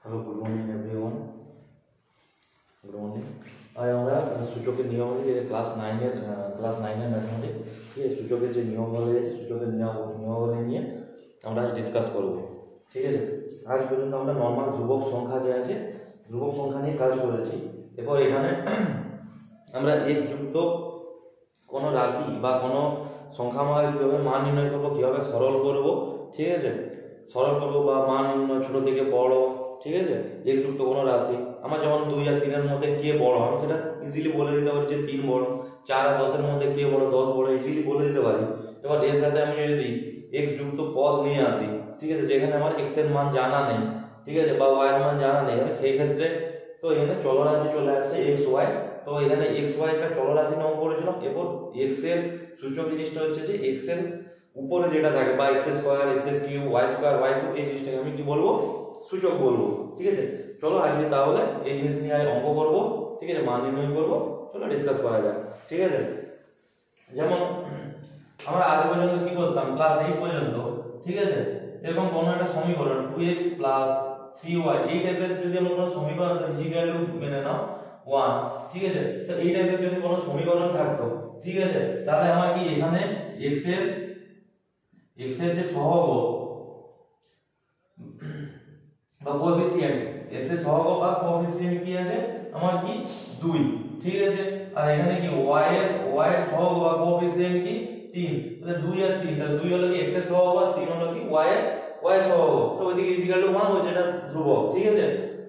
Hello, good morning everyone. Good morning. আর আমরা সূচকের নিয়মাবলী যে ক্লাস নাইনের ম্যাথমেটিক্স, ঠিক আছে, সূচকের যে নিয়মাবলী আছে সূচকের নিয়মাবলী নিয়ে আমরা ডিসকাস করব। ঠিক আছে, আজ পর্যন্ত আমরা নর্মাল ধ্রুবক সংখ্যা যে আছে ধ্রুবক সংখ্যা নিয়ে কাজ করেছি। এরপর এখানে আমরা এক্স যুক্ত কোনো রাশি বা কোনো সংখ্যামালা কীভাবে মান নির্ণয় করবো, কীভাবে সরল করব, ঠিক আছে, সরল করবো বা মান নির্ণয় ছোটো থেকে বড়, ঠিক আছে, এক্স যুক্ত কোনো রাশি। আমার যেমন 2 আর 3 এর মধ্যে কে বড় আমি সেটা ইজিলি বলে দিতে পারি যে 3 বড়। 4 আর 10 এর মধ্যে কে বড়, 10 বড়, ইজিলি বলে দিতে পারি। এবার এর সাথে আমি যদি এক্স যুক্ত পদ নিয়ে আসি, ঠিক আছে, যেখানে আমার এক্স এর মান জানা নেই, ঠিক আছে, বা ওয়াই এর মান জানা নেই, আমি সেই ক্ষেত্রে তো এখানে চলরাশি চলে আসছে এক্স ওয়াই। তো এখানে এক্স ওয়াই একটা চলরাশি নাম করেছিলাম। এরপর এক্স এর সূচক জিনিসটা হচ্ছে যে এক্স এর উপরে যেটা থাকে বা x square, x cube, y square, y cube, এই জিনিসটাকে আমি কি বলবো, সূচক বলবো। ঠিক আছে, চলো আজকে তাহলে এই জিনিস নিয়ে অঙ্ক করবো, ঠিক আছে, মান নির্ণয় করবো। চলো ডিসকাস করা যাক। ঠিক আছে, যেমন আমরা আজ পর্যন্ত কি করতাম, ক্লাস 8 পর্যন্ত, ঠিক আছে, এরকম কোনো একটা সমীকরণ 2x 3y এই টাইপের যদি আমরা কোনো সমীকরণ ইকুয়াল টু মেনে নাও 1, ঠিক আছে, তো এই টাইপের যদি কোনো সমীকরণ থাকতো, ঠিক আছে, তাহলে আমার কি এখানে x এর যে সহগ বা কোএফিসিয়েন্ট, x এর সহগ বা কোএফিসিয়েন্ট কি আছে আমার কি 2, ঠিক আছে, আর এখানে কি y এর সহগ বা কোএফিসিয়েন্ট কি 3, তাহলে 2 আর 3, তাহলে 2 হলো কি x এর সহগ আর 3 হলো কি y এর সহগ। তো ওইদিকে ইকুয়াল টু 1 হচ্ছে, এটা ধ্রুবক। ঠিক আছে,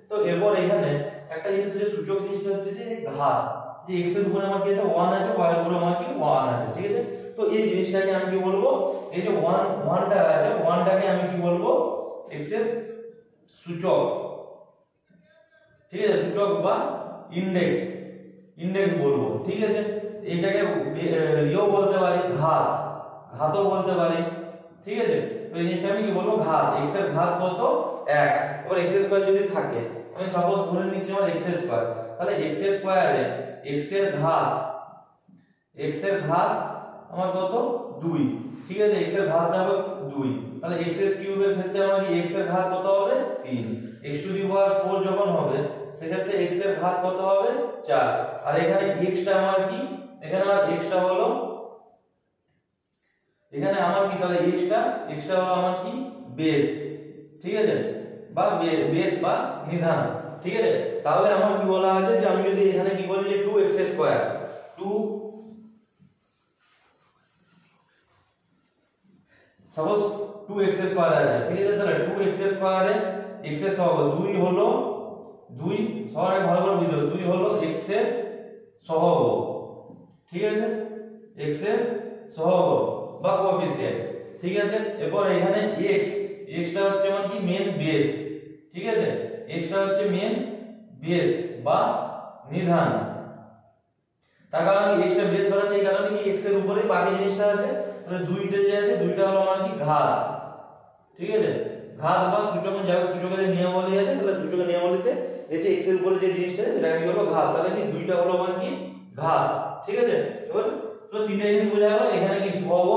তো এরপর এখানে একটা জিনিস যে সূচক জিনিসটা হচ্ছে যে ঘাত, যে x এর উপরে আমার কি আছে 1 আছে, y এর উপরে আমার কি 1 আছে। ঠিক আছে, তো এই জিনিসটাকে আমি কি বলবো, এই যে 1টা আছে 1টাকে আমি কি বলবো x এর সূচক। ঠিক আছে, সূচক বা ইনডেক্স বলবো। ঠিক আছে, এইটাকে ইও বলতে পারি, ঘাতও বলতে পারি। ঠিক আছে, তো এই জিনিসটা আমি কি বলবো, ঘাত। x এর ঘাত কত 1। এবার x স্কয়ার যদি থাকে, আমি সাপোজ ধরে নিচ্ছি আমার x স্কয়ার, তাহলে x স্কয়ারে x এর ঘাত আমার কত 2। ঠিক আছে, x এর ঘাত হবে 2, তাহলে x কিউবের ক্ষেত্রে আমার কি x এর ঘাত কত হবে 3। x টু দি পাওয়ার 4 যখন হবে সেক্ষেত্রে x এর ঘাত কত হবে 4। আর এখানে x টা আমার কি, এখানে আমার x টা হলো, এখানে আমার কি, তাহলে x টা হলো আমার কি বেস। ঠিক আছে, বা বেস বা নিধান। ঠিক আছে, তাহলে আমার কি বলা আছে যে আমি যদি এখানে কি বলি যে 2x square, 2 suppose 2x square আছে। ঠিক আছে, তাহলে 2x স্কয়ারে x এর সহগ 2 হলো 2, সবাই ভালো করে বুঝো, 2 হলো x এর সহগ। ঠিক আছে, x এর সহগ বা কোএফিসিয়েন্ট। ঠিক আছে, এরপর এখানে x টা হচ্ছে আমার কি মেন বেস। ঠিক আছে, x টা হচ্ছে মেন বেস বা নিধান। তার কারণ কি x টা বেস বানাচ্ছে, এই কারণে কি x এর উপরে বাকি জিনিসটা আছে, তাহলে 2টা যে আছে 2টা হলো আমার কি ঘাত। ঠিক আছে, ঘাত বা সূচক, যাই সূচকের যে নিয়মাবলী আছে, তাহলে সূচকের নিয়মাবলীতে এই যে x এর উপরে যে জিনিসটা আছে সেটা কি হলো ঘাত, তাহলে কি 2টা হলো আমার কি ঘাত। ঠিক আছে, এবার তো তিনটা জিনিস বোঝা গেল। এখানে কি সহগ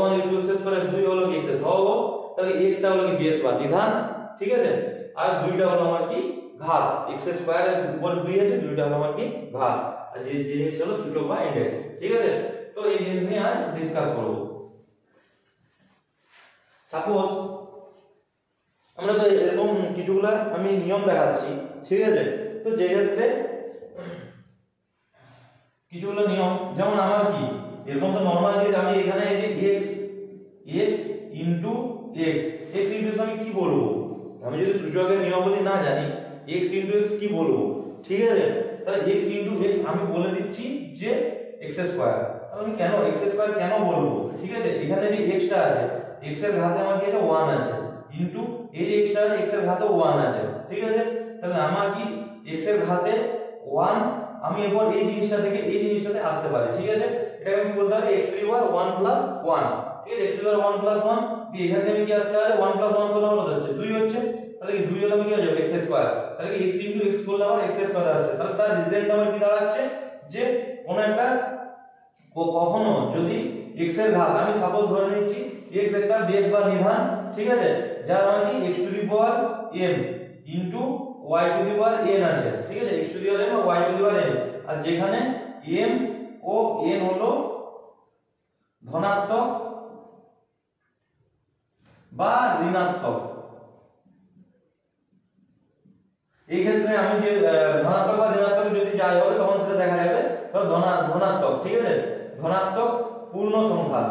মানে 2x স্কয়ার 2 হলো কি x এর সহগ, তাহলে x টা হলো কি বেস বা নিধান। ঠিক আছে, আর 2টা হলো আমার কি ঘাত, x স্কয়ার এর উপর 2 আছে, 2টা হলো আমার কি ঘাত, আর যে জিনিস হলো সূচক বা ইনডেক্স। ঠিক আছে, তো এই জিনিস নিয়ে আজ ডিসকাস করব। সাপোজ আমরা তো এরকম কিছুগুলা আমি নিয়ম দেখাচ্ছি। ঠিক আছে, তো যে ক্ষেত্রে কিছুগুলো নিয়ম, যেমন আমার কি এরকম তো নরমাল যে আমি এখানে এই যে x ইনটু x ইনটু আমি কি বলবো, আমি যদি সূচকের নিয়মাবলী না জানি x ইনটু x কি বলবো। ঠিক আছে, তাহলে x ইনটু x আমি বলে দিচ্ছি যে x স্কয়ার। তাহলে আমি কেন x স্কয়ার কেন বলবো, ঠিক আছে, এখানে যে x টা আছে x এর ঘাতে আমার কি আছে 1 আছে, ইনটু এই যে x টা আছে x এর ঘাতেও 1 আছে। ঠিক আছে, তাহলে আমার কি x এর ঘাতে 1, আমি এবার এই জিনিসটা থেকে এই জিনিসটাতে আসতে পারি। ঠিক আছে, এটাকে আমি বলতে পারি x to the power 1 plus 1। ঠিক আছে, x to the power 1 plus 1 দিয়ে এখানে আমি কি আসতে পারি 1 প্লাস 1 করলে আমার কত হচ্ছে 2 হচ্ছে, তাহলে কি 2 হলো আমি কি হয়ে যাবে x স্কয়ার, তাহলে কি x ইনটু x করলে আমার x স্কয়ার আসছে। তাহলে তার রিজাল্ট আমার কি দাঁড়াচ্ছে যে কোন একটা কখনো যদি x এর ঘাত, আমি সাপোজ ধরে নিচ্ছি x একটা বেস বা নিধান। ঠিক আছে, যার মানে কি x to the power m into y to the power n আছে, ঠিক আছে, x to the power m আর y to the power n, আর যেখানে m ও n হলো ধনাত্মক বা ঋণাত্মক। এই ক্ষেত্রে আমি যে ধনাত্মক বা ঋণাত্মক যদি যাই হবে তখন সেটা দেখা যাবে তো ধনাত্মক, ঠিক আছে, ধনাত্মক পূর্ণ সংখ্যা।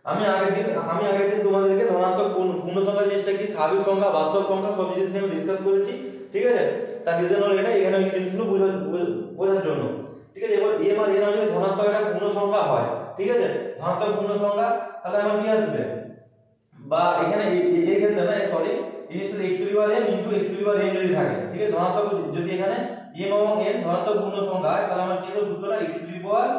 আমি আগের দিন তোমাদেরকে ধনাত্মক পূর্ণ সংখ্যা জিনিসটা কি, স্বাভাবিক সংখ্যা, বাস্তব সংখ্যা সব জিনিস নিয়ে ডিসকাস করেছি, ঠিক আছে। তার রিজন হলো এটা, এখানে এই জিনিসগুলো বোঝার জন্য, ঠিক আছে। এবার m আর n যদি ধনাত্মক একটা পূর্ণ সংখ্যা হয়, ঠিক আছে, ধনাত্মক পূর্ণ সংখ্যা, তাহলে আমার কি আসবে, বা এখানে এই ক্ষেত্রে না, সরি, এই জিনিসটা x to the power m into x to the power n যদি থাকে, ঠিক আছে, ধনাত্মক যদি এখানে m এবং n ধনাত্মক পূর্ণ সংখ্যা হয়, তাহলে আমার কি হলো সূত্রটা x to the power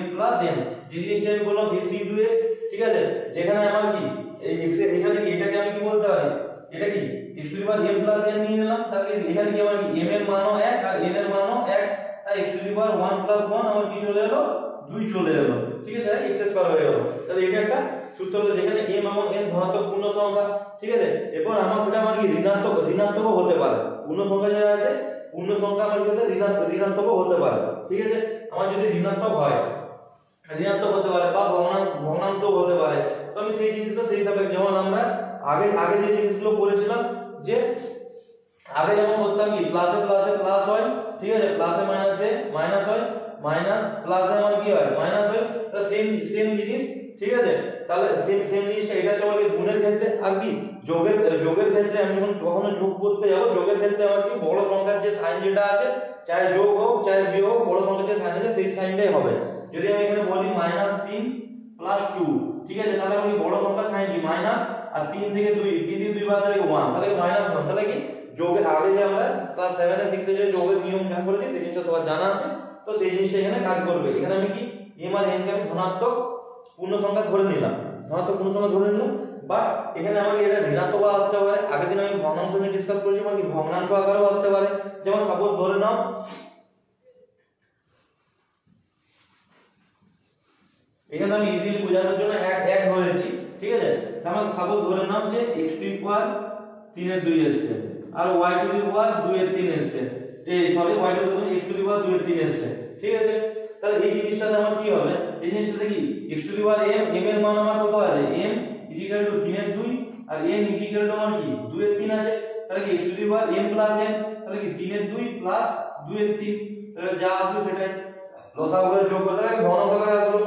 m plus n, যে জিনিসটা আমি বললাম x ইনটু x, ঠিক আছে, যেখানে আমার কি এই x এখানে কি এটাকে আমি কি বলতে পারি, এটা কি x to the power m plus n নিয়ে নিলাম, তাহলে এখানে কি আমার কি m এর মানও 1 আর n এর মানও 1, তাই x to the power 1 plus 1 আমার কি চলে এলো, 2 চলে এলো, ঠিক আছে, x স্কয়ার হয়ে গেল। তাহলে এটা একটা সূত্র হলো যেখানে m এবং n ধনাত্মক পূর্ণ সংখ্যা, ঠিক আছে। এরপর আমার সেটা আমার কি ঋণাত্মকও হতে পারে, পূর্ণ সংখ্যা যেটা আছে পূর্ণ সংখ্যা আমার কি হতে ঋণাত্মকও হতে পারে, ঠিক আছে। আমার যদি ঋণাত্মক হয়, ঋণাত্মক হতে পারে বা ভগ্নাংশও হতে পারে, তো আমি সেই জিনিসটা সেই হিসাবে, যেমন আমরা আগে যে জিনিসগুলো করেছিলাম, যে আগে যেমন করতাম কি প্লাসে প্লাস হয়, ঠিক আছে, প্লাসে মাইনাসে মাইনাস হয়, মাইনাস প্লাসে আমার কি হয়, মাইনাস হয়, তো সেম জিনিস, ঠিক আছে। তাহলে সেম জিনিসটা এটা হচ্ছে আমার কি গুণের ক্ষেত্রে, আর কি যোগের ক্ষেত্রে আমি যখন কখনো যোগ করতে যাব, যোগের ক্ষেত্রে আমার কি বড় সংখ্যার যে সাইন যেটা আছে, চাই যোগ হোক চাই বিয়োগ হোক, বড় সংখ্যার যে সাইন আছে সেই সাইনটাই হবে। যদি আমি এখানে বলি -3 + 2, ঠিক আছে, তাহলে আমি বড় সংখ্যার সাইন কি মাইনাস, আর 3 থেকে 2 বাদ দিলে 1, তাহলে -1, তাহলে কি যোগের আগে যে আমরা ক্লাস 7 এ 6 এ যে যোগের নিয়ম যা করেছি সেই জিনিসটা সবার জানা আছে, তো সেই জিনিসটা এখানে কাজ করবে। এখানে আমি কি m আর n কে আমি ধনাত্মক পূর্ণ সংখ্যা ধরে নিলাম, বাট এখানে আমাকে এটা ঋণাত্মক আসতে পারে। আগের দিন আমি ভগ্নাংশ নিয়ে ডিসকাস করেছি, মানে কি ভগ্নাংশ আকারেও আসতে পারে। যেমন সাপোজ ধরে নাও এখানে আমি ইজিলি বোঝানোর জন্য এক ধরেছি, ঠিক আছে। আমরা সাপোজ ধরে নাও যে x টু দি পাওয়ার 3 এর 2 এসেছে আর y টু দি পাওয়ার 2 এর 3 এসেছে, y to the x to the power 2 এর 3 এসেছে, ঠিক আছে। তাহলে এই জিনিসটাতে আমার কি হবে, এই জিনিসটাতে কি x to the power m এর মান আমার কত আছে, m ইকুয়াল টু 3 এর 2 আর n ইকুয়াল টু আমার কি 2 এর 3 আছে, তাহলে কি x to the power m plus n, তাহলে কি 3 এর 2 প্লাস 2 এর 3, তাহলে যা আসবে সেটাই লসাগু করে যোগ করতে হবে, ঘনক আকারে আসলো।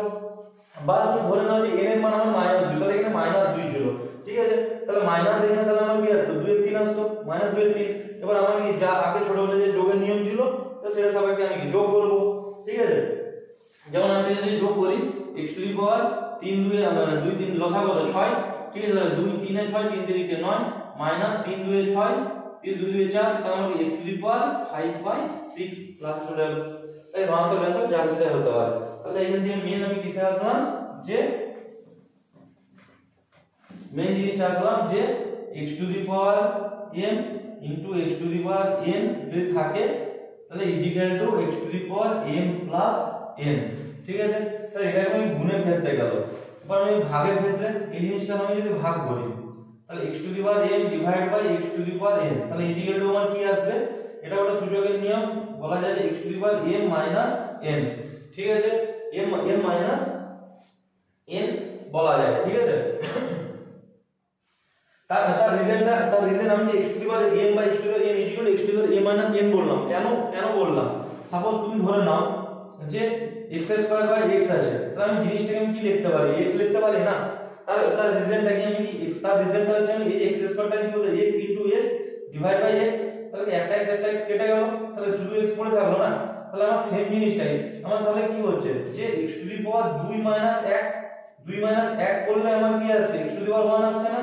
বা তুমি ধরে নাও যে n এর মান আমার -2, তাহলে এখানে -2 ছিল, ঠিক আছে, তাহলে মাইনাস এখানে তাহলে আমার কি আসতো 2 এর 3 আসতো, -2 এর 3। এবার আমার কি যা আগে ছোটবেলায় যে যোগের নিয়ম ছিল, তো সেটা সাপেক্ষে আমি কি যোগ করব, ঠিক আছে। যেমন আমি যদি যোগ করি x টু দি পাওয়ার 3 2 3 লসাগু কত 6, ঠিক আছে, তাহলে 2 3 এ 6 3 3 এ 9 -3 2 এ 6 3 2 2 এ 4, তাহলে আমার x to the power 5/6 plus চলে গেল। তাই ধনাত্মক ঋণাত্মক যা কিছু হতে পারে। তাহলে এখান থেকে মেন আমি কিসে আসলাম, যে মেন জিনিসটা আসলাম যে x to the power m into x to the power n যদি থাকে, তাহলে equal to x to the power m plus n, ঠিক আছে। তাহলে এটা আমি গুণের ক্ষেত্রে গেল। এবার আমি ভাগের ক্ষেত্রে এই জিনিসটা আমি যদি ভাগ করি, তাহলে x to the power m divide by x to the power n, তাহলে ইকুয়াল টু আমার কি আসবে, এটা একটা সূচকের নিয়ম, বলা যায় যে x to the power m minus n, ঠিক আছে, m মাইনাস n বলা যায়, ঠিক আছে। তার রিজন আমি x to the power m by x to the power n equal x to the power m minus n বললাম, কেন বললাম, সাপোজ তুমি ধরে নাও যে x স্কয়ার বাই x আছে, তাহলে আমি জিনিসটাকে আমি কি লিখতে পারি, x লিখতে পারি না। তার রিজনটা কি, আমি কি x, তার রিজনটা হচ্ছে আমি এই x স্কয়ারটা কি বলতে x into s divide by x, তাহলে একটা x কেটে গেল, তাহলে শুধু x পড়ে থাকলো না। তাহলে আমার সেম জিনিসটাই আমার তাহলে কি হচ্ছে যে x to the power 2 minus 1 করলে আমার কি আসছে x টু দি পাওয়ার 1 আসছে না,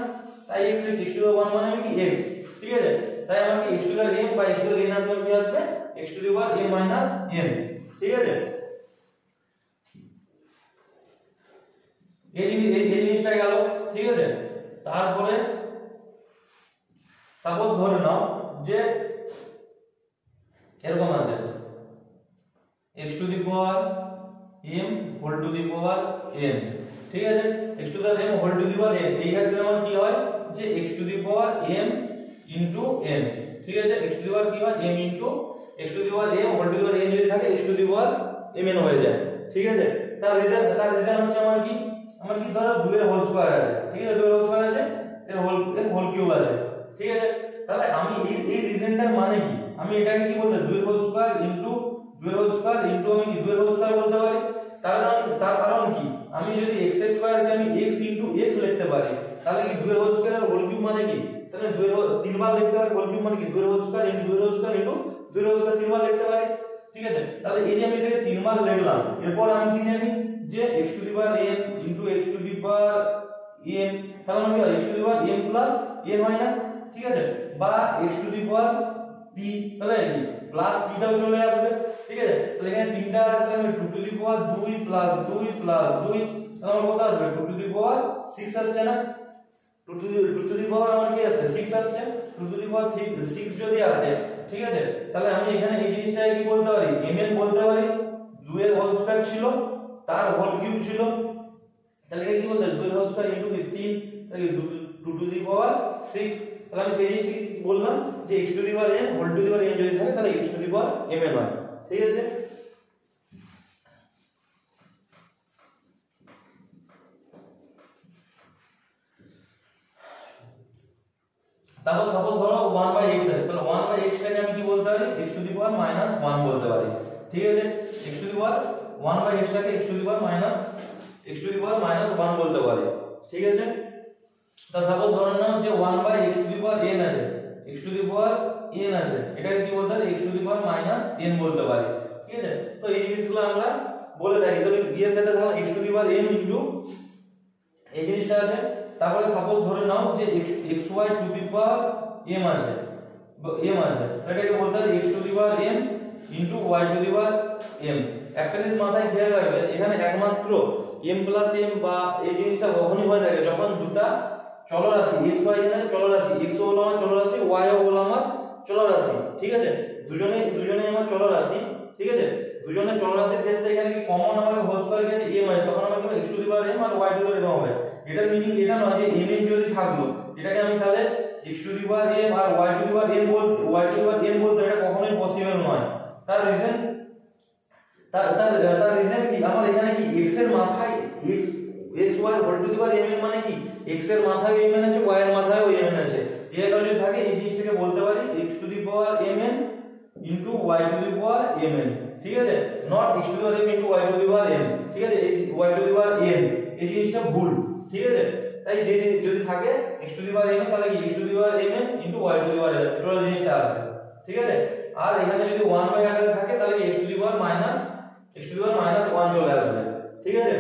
তাই x লিখছি, x টু দি পাওয়ার 1 মানে আমি কি x, ঠিক আছে। তাই আমার কি x to the power m by x to the power n আসবে, কি আসবে x to the power m minus n, ঠিক আছে। এই জিনিসটা গেল, ঠিক আছে। তারপরে সাপোজ ধরে নাও যে এরকম আছে x to the power m whole to the power n, ঠিক আছে, x to the power m whole to the power n। এই ক্ষেত্রে আমার কি হয় যে x to the power m into n, ঠিক আছে। x টু দি পাওয়ার কি হয় m into x to the power m whole to the power n যদি থাকে x to the power mn হয়ে যায়, ঠিক আছে। তার রিজন হচ্ছে আমার কি ধরো 2 এর হোল স্কয়ার আছে, ঠিক আছে, 2 এর হোল স্কয়ার আছে, এর হোল কিউব আছে, ঠিক আছে। তাহলে আমি এই রিজনটার মানে কি, আমি এটাকে কি বলতে 2 এর হোল স্কয়ার ইনটু 2 এর হোল স্কয়ার ইনটু আমি 2 এর হোল স্কয়ার বলতে পারি। তার কারণ কি, আমি যদি x স্কয়ার কে আমি x ইনটু x লিখতে পারি, তাহলে কি 2 এর হোল স্কয়ার এর হোল কিউব মানে কি, তাহলে 2 এর তিনবার লিখতে পারি, হোল কিউব মানে কি 2 এর হোল স্কয়ার ইনটু 2 এর হোল স্কয়ার ইনটু 2 এর হোল স্কয়ার তিনবার লিখতে পারি, ঠিক আছে। তাহলে এই যে আমি এটাকে তিনবার লিখলাম, এরপর আমি কি জানি যে x to the power m into x to the power m, তাহলে আমি x to the power m plus n হয় না, ঠিক আছে, বা x to the power p, তাহলে কি প্লাস p টাও চলে আসবে, ঠিক আছে। তাহলে এখানে তিনটা আছে, আমি 2 to the power 2 plus 2 plus 2, তাহলে আমার কত আসবে 2 টু দি পাওয়ার 6 আসছে না, 2 টু দি পাওয়ার আমার কি আসছে 6 আসছে, 2 টু দি পাওয়ার 6 যদি আসে, ঠিক আছে, তাহলে আমি এখানে এই জিনিসটাকে কি বলতে পারি mn বলতে পারি। 2 এর হোল স্কয়ার ছিল, তার হোল কিউব ছিল, তাহলে এটা কি বলতে 2 এর হোল স্কয়ার ইনটু 3, তাহলে 2 টু দি পাওয়ার 6, তাহলে আমি সেই জিনিসটি বললাম যে x to the power n whole to the power n যদি থাকে তাহলে x to the power mn হয়, ঠিক আছে। তারপর সাপোজ ধরো 1/x আছে, তাহলে 1/x টাকে আমি কি বলতে পারি x টু দি পাওয়ার -1 বলতে পারি, ঠিক আছে। x to the power 1/x টাকে x টু দি পাওয়ার -1 বলতে পারি, ঠিক আছে। তো সাপোজ ধরে নাও যে 1/x two the power n আছে, x to the power n আছে, এটাকে কি বলতে পারি x to the power -n বলতে পারি, ঠিক আছে। তো এই জিনিসগুলো আমরা বলে থাকি। তাহলে এর ক্ষেত্রে তাহলে x to the power m into এই জিনিসটা আছে। তারপরে সাপোজ ধরে নাও যে xy two the power m আছে, এটাকে বলতে পারি x to the power m into y to the power m। একটা জিনিস মাথায় খেয়াল রাখবে, এখানে একমাত্র m প্লাস m বা এই জিনিসটা কখনই হয়ে থাকে যখন দুটো চলরাশি x y এখানে চলরাশি, x হলো আমার চলরাশি, y হলো আমার চলরাশি, ঠিক আছে। দুজনেই আমার চলরাশি, ঠিক আছে। দুজনের চলরাশির ক্ষেত্রে এখানে কি কমন আমাকে হোল স্কয়ার গেছে m আছে, তখন আমার কি হবে x to the power m আর y to the power m হবে। এটার মিনিং এটা নয় যে m যদি থাকলো এটাকে আমি তাহলে x to the power m আর y to the power m বলতে এটা কখনোই পসিবল নয়। তার রিজন কি, আমার এখানে কি x এর মাথায় x y whole to the power m মানে কি x এর মাথায় m আছে, y এর মাথায় m আছে, এর কারণে যদি থাকে এই জিনিসটাকে বলতে পারি x to the power mn into y to the power mn, ঠিক আছে, not x to the power m into y to the power m, ঠিক আছে। এই y to the power n এই জিনিসটা ভুল, ঠিক আছে। তাই যে যদি থাকে x to the power m তাহলে কি x to the power mn into y to the power m total জিনিসটা আসবে, ঠিক আছে। আর এখানে যদি 1 আকারে থাকে তাহলে কি x টু দি পাওয়ার -1 চলে আসবে, ঠিক আছে।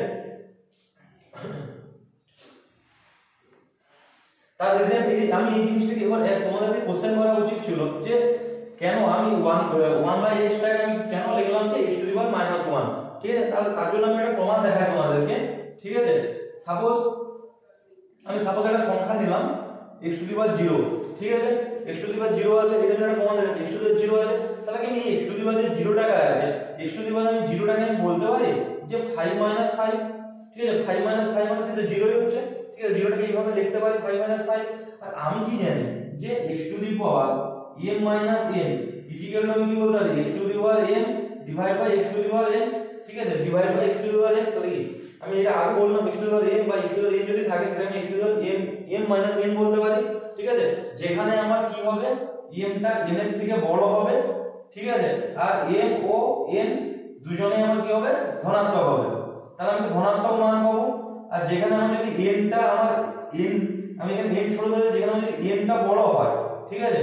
তার রিজন আমি এই জিনিসটাকে এবার তোমাদেরকে কোশ্চেন করা উচিত ছিল যে কেন আমি 1/x টাকে আমি কেন লিখলাম যে x টু দি পাওয়ার -1, ঠিক আছে। তাহলে তার জন্য আমি একটা প্রমাণ দেখাই তোমাদেরকে, ঠিক আছে। সাপোজ একটা সংখ্যা নিলাম x টু দি পাওয়ার 0, ঠিক আছে, x টু দি পাওয়ার 0 আছে, এটা একটা প্রমাণ দেখাচ্ছি x টু দি পাওয়ার 0 আছে। তাহলে কি এই x টু দি পাওয়ার যে 0 টাকা আছে, x টু দি পাওয়ার আমি 0 টাকা আমি বলতে পারি যে 5 - 5, ঠিক আছে, 5 - 5 মানে সেটা 0ই হচ্ছে, ঠিক আছে। 0 টাকে এইভাবে লিখতে পারি 5 - 5। আর আমি কি জানি যে x to the power m - n equal to আমি কি বলতে পারি x to the power m divide by x to the power n, ঠিক আছে, divide by x to the power n। তাহলে কি আমি এটা আগে বললাম x to the power m বা x to the power n যদি থাকে সেটা আমি x to the power m - n বলতে পারি, ঠিক আছে। যেখানে আমার কি হবে m টা n এর থেকে বড় হবে, ঠিক আছে, আর m ও n দুজনেই আমার কি হবে ধনাত্মক হবে, তাহলে আমি ধনাত্মক মান পাবো। আর যেখানে আমি যদি n টা আমার আমি এখানে n ছোট ধরে, যেখানে যদি n টা বড় হয়, ঠিক আছে,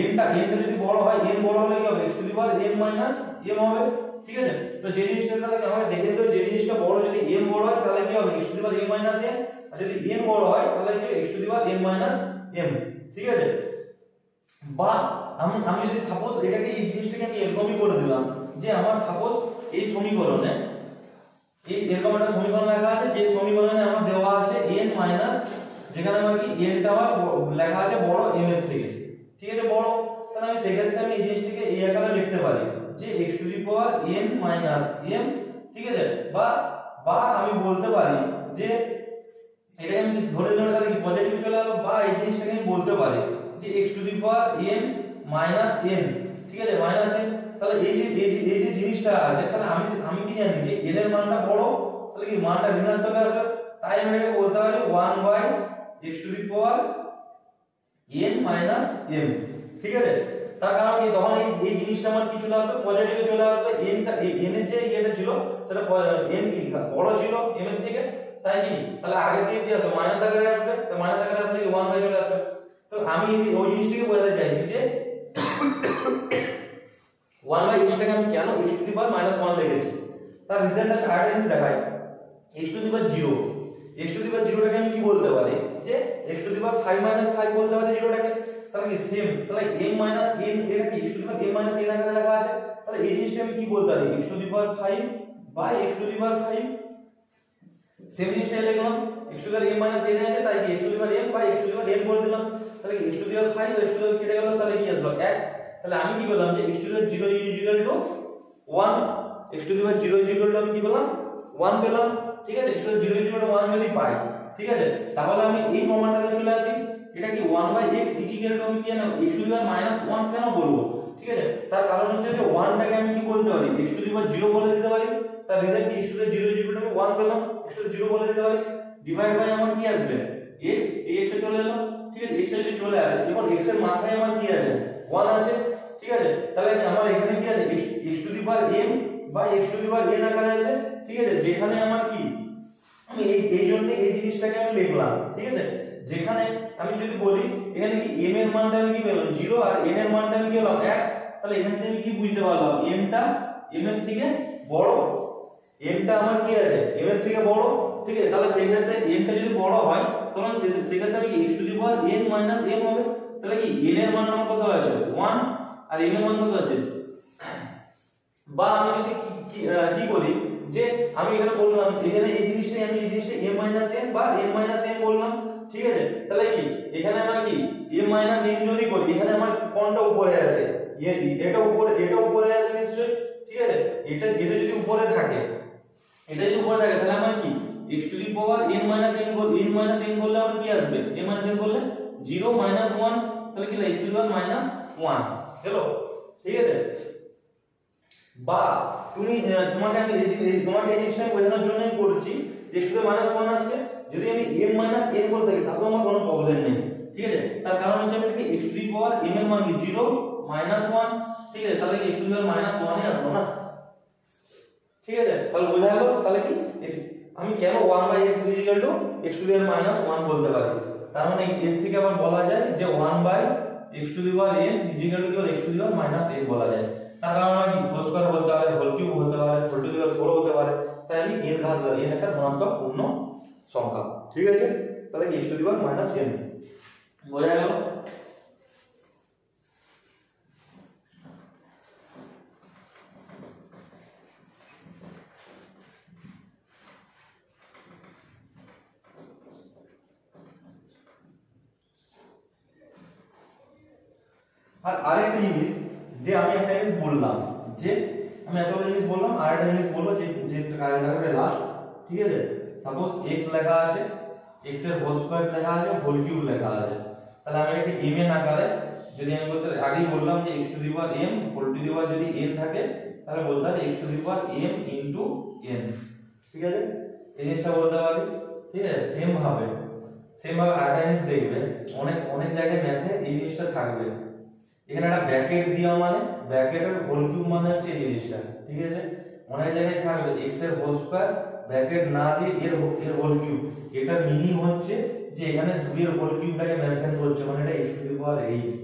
n টা যদি বড় হয়, n বড় হলে কি হবে x to the power m minus m হবে, ঠিক আছে। তো যে জিনিসটা তাহলে আমাকে দেখে নিতে হবে, যে জিনিসটা বড় যদি m বড় হয় তাহলে কি হবে x to the power m minus m, আর যদি n বড় হয় তাহলে কি হবে x to the power m minus m, ঠিক আছে। বা আমি যদি সাপোজ এটাকে এই জিনিসটাকে আমি এরকমই করে দিলাম যে আমার সাপোজ এই সমীকরণে এই এরকম একটা সমীকরণ লেখা আছে, যে সমীকরণে আমার দেওয়া আছে n মাইনাস, যেখানে আমার কি n টা আমার লেখা আছে বড় m এর থেকে, ঠিক আছে, বড়। তাহলে আমি সেক্ষেত্রে আমি এই জিনিসটাকে এই আকারে লিখতে পারি যে x to the power n minus m, ঠিক আছে। বা আমি বলতে পারি যে এটাকে আমি ধরে নিলাম তাহলে কি পজিটিভ চলে আসলো, বা এই জিনিসটাকে আমি বলতে পারি যে x to the power m minus n, ঠিক আছে, মাইনাস n। তাহলে এই যে জিনিসটা আছে, তাহলে আমি কি জানি যে n এর মানটা বড়, তাহলে কি মানটা ঋণাত্মক আসবে, তাই আমি এটাকে বলতে পারি 1 by x to the power n minus m, ঠিক আছে। তার কারণ কি তখন এই জিনিসটা আমার কি চলে আসবে, পজিটিভে চলে আসবে, n টা n এর যে এটা ছিল সেটা n কি বড় ছিল m এর থেকে, তাই কি তাহলে আগে দিয়ে কি আসবে, মাইনাস আকারে আসবে, তো মাইনাস আকারে আসলে কি 1 বাই চলে আসবে। তো আমি ওই জিনিসটাকে বোঝাতে চাইছি যে 1 বাই x টাকে আমি কেন x to the power minus 1 লিখেছি, তার রিজনটা আরেকটা জিনিস দেখাই। x to the power 0, x to the power 0 টাকে আমি কি বলতে পারি যে x to the power 5 minus 5 বলতে পারি 0 টাকে, তাহলে কি সেম, তাহলে m মাইনাস n এটা কি x to the power m minus n আকারে লেখা আছে, তাহলে এই জিনিসটা আমি কি বলতে পারি x to the power 5 by x to the power 5, same জিনিসটা লিখলাম, x to the power m minus n আছে তাই কি x to the power m by x to the power n করে দিলাম, তাহলে কি x to the power 5 x to the power কেটে গেল, তাহলে কি আসলো 1। তাহলে আমি কি বললাম যে x to the power 0 equal to 1, x to the power 0 equal to আমি কি বললাম 1 পেলাম, ঠিক আছে। x to the power 0 equal to 1 যদি পাই, ঠিক আছে, তাহলে আমি এই প্রমাণটাতে চলে আসি, এটা কি 1 বাই x ইকুয়াল টু আমি কি জানি x to the power minus 1 কেন বলবো, ঠিক আছে। তার কারণ হচ্ছে যে 1 টাকে আমি কি বলতে পারি x টু দি পাওয়ার 0 বলে দিতে পারি, তার রিজন কি x to the power 0 equal to আমি 1 পেলাম, x টু দি 0 বলে দিতে পারি, ডিভাইড বাই আমার কি আসবে x, এই x এ চলে এলো, ঠিক আছে। x টা যদি চলে আসে, এখন x এর মাথায় আমার কি আছে 1 আছে, ঠিক আছে। তাহলে আমার এখানে কি আছে x to the power m by x to the power n আকারে আছে, ঠিক আছে। যেখানে আমার কি আমি এই জন্য এই জিনিসটাকে আমি লিখলাম, ঠিক আছে। যেখানে আমি যদি বলি এখানে কি m এর মানটা আমি কি পেলাম 0 আর n এর মানটা আমি কি পেলাম 1, তাহলে এখান থেকে আমি কি বুঝতে পারলাম m টা m এর থেকে বড়, m টা আমার কি আছে m এর থেকে বড়, ঠিক আছে। তাহলে সেই ক্ষেত্রে m টা যদি বড় হয় তখন সেই ক্ষেত্রে আমি কি x to the power n minus m হবে, তাহলে কি n এর মান আমার কত আছে 1 আর m এর মান কত আছে, বা আমি যদি কি করি যে আমি এখানে বললাম এখানে এই জিনিসটাই আমি এই জিনিসটা m মাইনাস n বা n মাইনাস m বললাম, ঠিক আছে। তাহলে কি এখানে আমার কি m মাইনাস n যদি করি, এখানে আমার কোনটা উপরে আছে, এটা উপরে আছে নিশ্চয়ই, ঠিক আছে। এটা যদি উপরে থাকে, এটা যদি উপরে থাকে তাহলে আমার কি x to the power n minus n করলে আমার কি আসবে, n মাইনাস n করলে 0 মাইনাস 1, তাহলে কি x to the power minus 1 হলো, ঠিক আছে। বা তুমি তোমাকে এই জিনিসটা বোঝানোর জন্য করছি যে x টু দি মাইনাস 1 আসছে, যদি আমি m মাইনাস n বলতে থাকি তাহলে আমার কোনো প্রবলেম নেই, ঠিক আছে। তার কারণ হচ্ছে আমি কি x to the power m এর মান কি 0 মাইনাস 1, ঠিক আছে, তাহলে কি x to the power minus 1 ই আসলো না, ঠিক আছে। তাহলে বোঝা গেল তাহলে কি আমি কেন 1 by x equal to x to the power minus 1 বলতে পারি, তার মানে এর থেকে আবার বলা যায় যে 1 by x to the power n equal to x to the power minus n বলা যায়। তার কারণ কি হোল স্কয়ার বলতে পারে, হোল কিউব হতে পারে, হোল টু দি পাওয়ার 4 হতে পারে, তাই আমি n ঘাত ধরি, n একটা ধনাত্মক পূর্ণ সংখ্যা, ঠিক আছে। তাহলে x to the power minus n বোঝা গেল। আর আরেকটা জিনিস যে আমি একটা জিনিস বললাম যে আমি এতগুলো জিনিস বললাম, আরেকটা জিনিস বলবো যে কাজে লাগবে লাস্ট, ঠিক আছে। সাপোজ x লেখা আছে, x এর হোল স্কয়ার লেখা আছে, হোল কিউব লেখা আছে, তাহলে আমি এটাকে m এর আকারে যদি আমি বলতে আগেই বললাম যে x to the power m whole to the power যদি n থাকে তাহলে বলতে হবে x to the power m into n, ঠিক আছে। এই জিনিসটা বলতে পারি, ঠিক আছে। সেম ভাবে আরেকটা জিনিস দেখবে অনেক জায়গায় ম্যাথে এই জিনিসটা থাকবে, এখানে একটা ব্র্যাকেট দেওয়া মানে ব্র্যাকেটের হোল কিউব মানে হচ্ছে এই জিনিসটা, ঠিক আছে। অনেক জায়গায় থাকবে x এর হোল স্কয়ার ব্র্যাকেট না দিয়ে এর হোল কিউব, এটা মিনিং হচ্ছে যে এখানে 2 এর হোল কিউবটাকে মেনশন করছে, মানে এটা x টু দি পাওয়ার 8,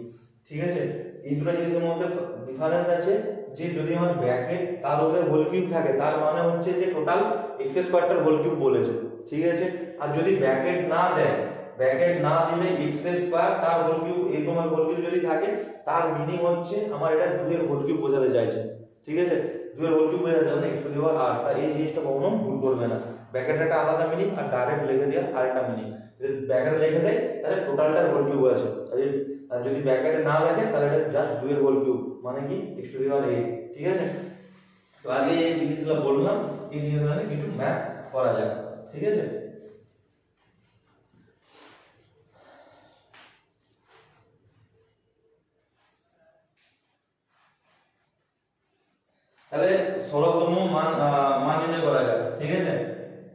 ঠিক আছে। এই দুটো জিনিসের মধ্যে ডিফারেন্স আছে যে যদি আমার ব্র্যাকেট তার উপরে হোল কিউব থাকে তার মানে হচ্ছে যে টোটাল x স্কয়ারটার হোল কিউব বলেছে, ঠিক আছে। আর যদি ব্র্যাকেট না দেয়, ব্র্যাকেট না দিলে x স্কয়ার তার হোল কিউব এরকম হোল কিউব যদি থাকে তার মিনিং হচ্ছে আমার এটা 2 এর হোল কিউব বোঝাতে চাইছে, ঠিক আছে। 2 এর হোল কিউব বোঝাতে মানে x টু দি পাওয়ার 8, তা এই জিনিসটা কখনো ভুল করবে না। ব্র্যাকেটের একটা আলাদা মিনিং আর ডাইরেক্ট লিখে দেওয়ার আরেকটা মিনিং, যদি ব্র্যাকেট লিখে দেয় তাহলে টোটালটার হোল কিউব আছে, আর যদি ব্র্যাকেটে না লেখে তাহলে এটা জাস্ট 2 এর হোল কিউব মানে কি x টু দি পাওয়ার 8, ঠিক আছে। তো আগে এই জিনিসগুলো বললাম, এই জিনিসগুলো কিছু ম্যাথ করা যায়, ঠিক আছে। তাহলে 16তম মান নির্ণয় করা যায়। ঠিক আছে,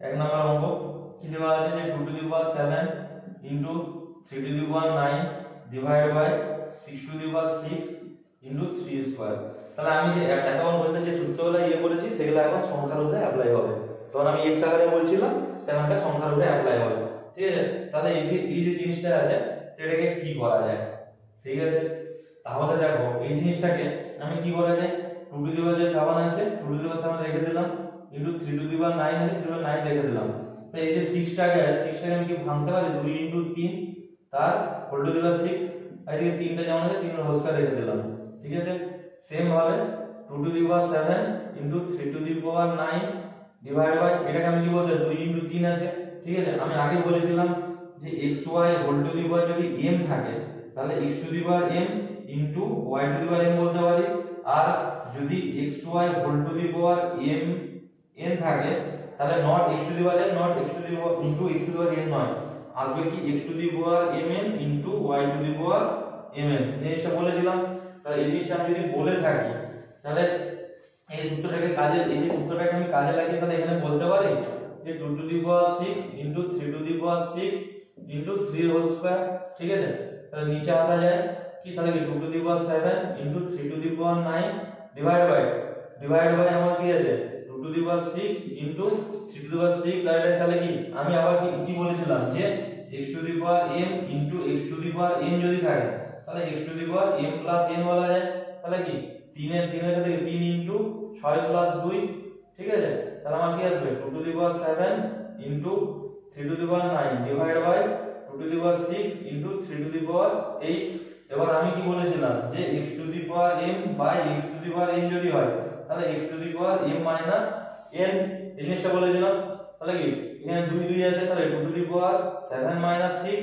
এক নম্বর অঙ্ক কি দেওয়া আছে যে 2 to the power 7 into 3 to the power 9 divide by 6 to the power 6 into 3 square. তাহলে আমি যে এতক্ষণ বলতে যে সূত্রগুলো করেছি সেগুলো এখন সংখ্যার উপরে অ্যাপ্লাই হবে। তখন আমি x আকারে বলছিলাম, তেমনটা সংখ্যার উপরে অ্যাপ্লাই হবে। ঠিক আছে, তাহলে এই যে জিনিসটা আছে এটাকে কি করা যায়। ঠিক আছে, তাহলে দেখো এই জিনিসটাকে আমি কি করা যায়, 2 টু দি পাওয়ার যে 7 আছে 2 টু দি পাওয়ার 7 রেখে দিলাম ইনটু 3 টু দি পাওয়ার 9 আছে 3 টু দি পাওয়ার 9 রেখে দিলাম। তো এই যে 6টাকে আমি কি ভাঙতে পারি 2 ইনটু 3 তার হোল টু দি পাওয়ার 6, আর এদিকে 3টা যেমন আছে 3 এর হোল স্কয়ার রেখে দিলাম। ঠিক আছে, সেম ভাবে 2 to the power 7 into 3 to the power 9 divide by এটাকে আমি কি বলতে 2 ইনটু 3 আছে। ঠিক আছে, আমি আগে বলেছিলাম যে xy whole to the power যদি m থাকে তাহলে x to the power m into y to the power m বলতে পারি, আর যদি xy whole to the power m n থাকে তাহলে not x to the power n not x to the power into x to the power m নয়, আসবে কি x to the power mn into y to the power mn। জিনিসটা বলেছিলাম। তাহলে এই জিনিসটা আমি যদি বলে থাকি তাহলে এই সূত্রটাকে আমি কাজে লাগিয়ে তাহলে এখানে বলতে পারি যে 2 to the power 6 into 3 to the power 6 into 3 whole square. ঠিক আছে, তাহলে নিচে আসা যায় কি, তাহলে কি 2 to the power 7 into 3 to the power 9 divide by আমার কি আছে 2 to the power 6 into 3 to the power 6, আর এটা তাহলে কি আমি আবার কি বলেছিলাম যে x to the power m into x to the power n যদি থাকে তাহলে x to the power m plus n বলা যায়। তাহলে কি 3 এর সাথে 3 ইনটু 6 প্লাস 2। ঠিক আছে, তাহলে আমার কি আসবে 2 to the power 7 into 3 to the power 9 divide by 2 to the power 6 into 3 to the power 8। এবার আমি কি বলেছিলাম যে x to the power m by x to the power n যদি হয় তাহলে x to the power m minus n, এই জিনিসটা বলেছিলাম। তাহলে কি এখানে 2 2 আছে তাহলে 2 to the power 7 minus 6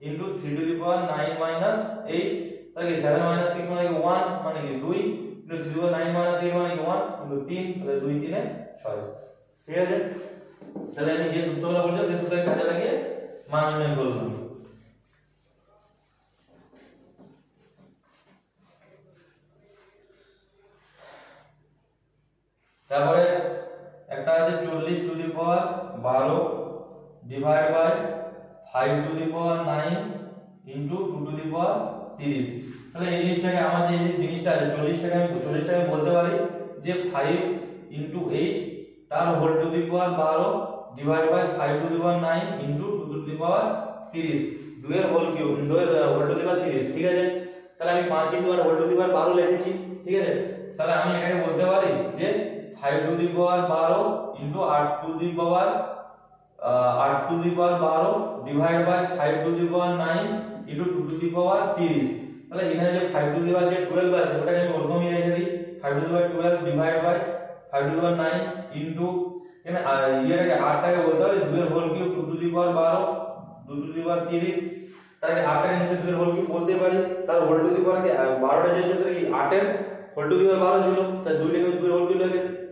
into 3 to the power 9 minus 8। তাহলে কি 7 মাইনাস 6 মানে কি 1 মানে কি 2 into 3 to the power 9 minus 8 মানে কি 1 ইনটু 3, তাহলে 2 3 এ 6। ঠিক আছে, তাহলে আমি যে সূত্রগুলো বলছি সেই সূত্রকে কাজে লাগিয়ে মান নির্ণয় করলাম। তারপরে একটা আছে 40 to the power 12 divide by 5 to the power 9 into 2 to the power 30। তাহলে এই জিনিসটাকে আমার যে জিনিসটা আছে 40টাকে আমি বলতে পারি যে 5 ইনটু 8 তার whole to the power 12 divide by 5 to the power 9 into 2 to the power 30, 2 এর হোল কিউব 2 এর হোল টু দি পাওয়ার 30। ঠিক আছে, তাহলে আমি 5 ইনটু আর হোল টু দি পাওয়ার 12 লিখেছি। ঠিক আছে, তাহলে আমি এটাকে বলতে পারি যে 5 to the power 12 into 8 to the power 12 divide by 5 to the power 9 into 2 to the power 30। তাহলে এখানে যে 5 টু দি পাওয়ার যে 12 আছে ওটাকে আমি ওরকমই রেখে দিই 5 to the power 12 divide by 5 to the power 9 into এখানে ইয়েটাকে 8টাকে বলতে হবে 2 এর whole cube 2 to the power 12 2 to the power 30। তাহলে 8টাকে নিচে 2 এর হোল কিউব বলতে পারি, তার হোল টু দি পাওয়ার 12টা যে ছিল কি 8 এর হোল টু দি পাওয়ার 12 ছিল, তাই 2 টাকে 2 এর হোল কিউব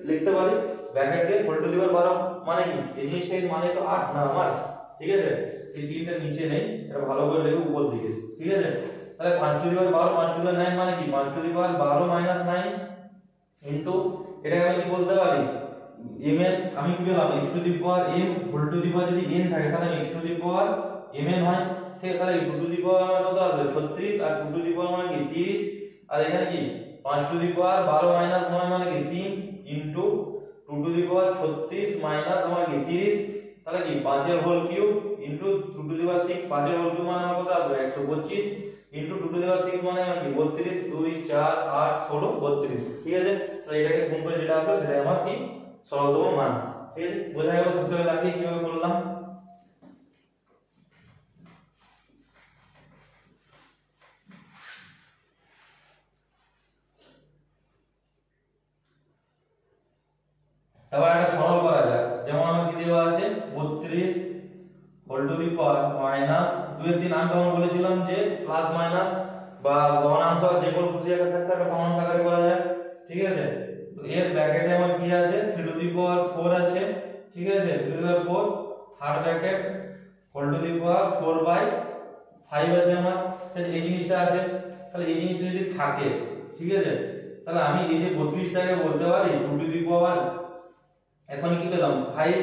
লিখতে পারি ব্র্যাকেট দিয়ে হোল টু দি পাওয়ার 12 মানে কি এই জিনিসটার মানে তো 8 না আমার। ঠিক আছে, এই তিনটা নিচে নেই, এটা ভালো করে লিখে উপর দিকে। ঠিক আছে, তাহলে 5 to the power 12 5 to the power 9 মানে কি 5 to the power 12 minus 9 into এটাকে আমি কি বলতে পারি m এর আমি কি পেলাম x to the power m whole to the power যদি n থাকে তাহলে x to the power mn হয়। ঠিক আছে, তাহলে 2 টু দি পাওয়ার কত আসবে 36 আর 2 টু দি পাওয়ার মানে কি 30, আর এখানে কি 5 টু দি পাওয়ার 12 মাইনাস 9 মানে কি 3 into 2 to the power 36 minus আমার কি 30, তাহলে কি 5 এর whole cube into 2 to the power 6 5 এর হোল কিউব মানে আমার কত আসবে 125 ইনটু 2 টু দি পাওয়ার 6 মানে কি 32 2 4 8 16 32। ঠিক আছে, তাহলে এটাকে গুণ করে যেটা আসবে সেটা আমার কি 16তম মান। ঠিক আছে, বোঝা গেল সূত্রটা লাগিয়ে কিভাবে করলাম। তারপর একটা সরল করা যায়, যেমন আমার কি দেওয়া আছে 32 whole to the power minus 2 এর 3 আমি তখন বলেছিলাম যে প্লাস মাইনাস বা ভগ্নাংশ যে কোনো খুশি আকারে থাকতে একটা ভগ্নাংশ আকারে করা যায়। ঠিক আছে, তো এর ব্র্যাকেটে আমার কি আছে 3 টু দি পাওয়ার 4 আছে। ঠিক আছে, 3 to the power 4 third bracket whole to the power 4 by 5 আছে আমার। তাহলে এই জিনিসটা আছে, তাহলে এই জিনিসটা যদি থাকে ঠিক আছে তাহলে আমি এই যে 32টাকে বলতে পারি 2 টু দি পাওয়ার, এখন কি পেলাম 5,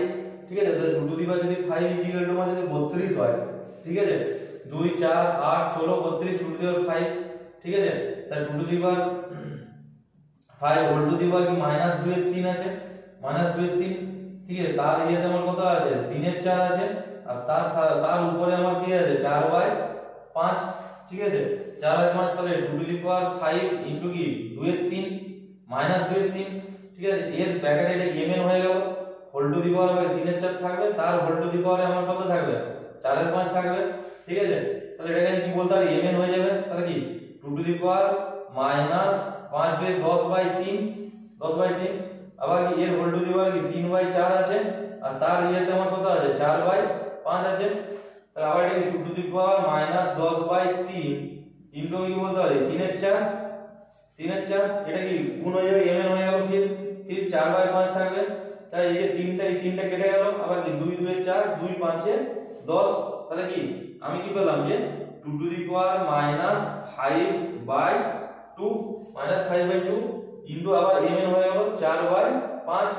ঠিক আছে। তাহলে 2 টু দি পাওয়ার যদি 5 ইকুয়াল টু যদি 32 হয়, ঠিক আছে, 2 4 8 16 32 2 টু দি পাওয়ার 5, ঠিক আছে। তাহলে 2 to the power 5 whole to the power কি -2 এর 3 আছে, -2 এর 3, ঠিক আছে। তার ইয়েতে আমার কত আছে 3 এর 4 আছে, আর তার উপরে আমার কি আছে 4/5, ঠিক আছে। 4/5, তাহলে 2 টু দি পাওয়ার 5 ইনটু কি 2 এর 3 -2 এর 3, ঠিক আছে। এর ব্র্যাকেটে এটা mn হয়ে গেল, হোল টু দি পাওয়ার হবে 3 এর 4 থাকবে, তার হোল টু দি পাওয়ারে আমার কত থাকবে 4/5 থাকবে, ঠিক আছে। তাহলে এটাকে কি বলতে পারি mn হয়ে যাবে, তাহলে কি 2 টু দি পাওয়ার -5 দিয়ে 10/3, 10/3, আবার কি এর হোল টু দি পাওয়ার কি 3/4 আছে, আর তার ইয়েতে আমার কত আছে 4/5 আছে। তাহলে আবার এটা 2 টু দি পাওয়ার -10/3 ইনটু কি বলতে পারি 3 এর 4, 3 এর 4, এটা কি গুণ হয়ে যাবে mn হয়ে গেল, ফির 4/5 থাকবে। তাহলে এই যে এই তিনটা কেটে গেল, আবার কি 2 2 এ 4 2 5 এ 10, তাহলে কি আমি কি পেলাম যে 2 টু দি পাওয়ার -5/2 -5/2 ইনটু আবার mn হয়ে গেল 4/5, 5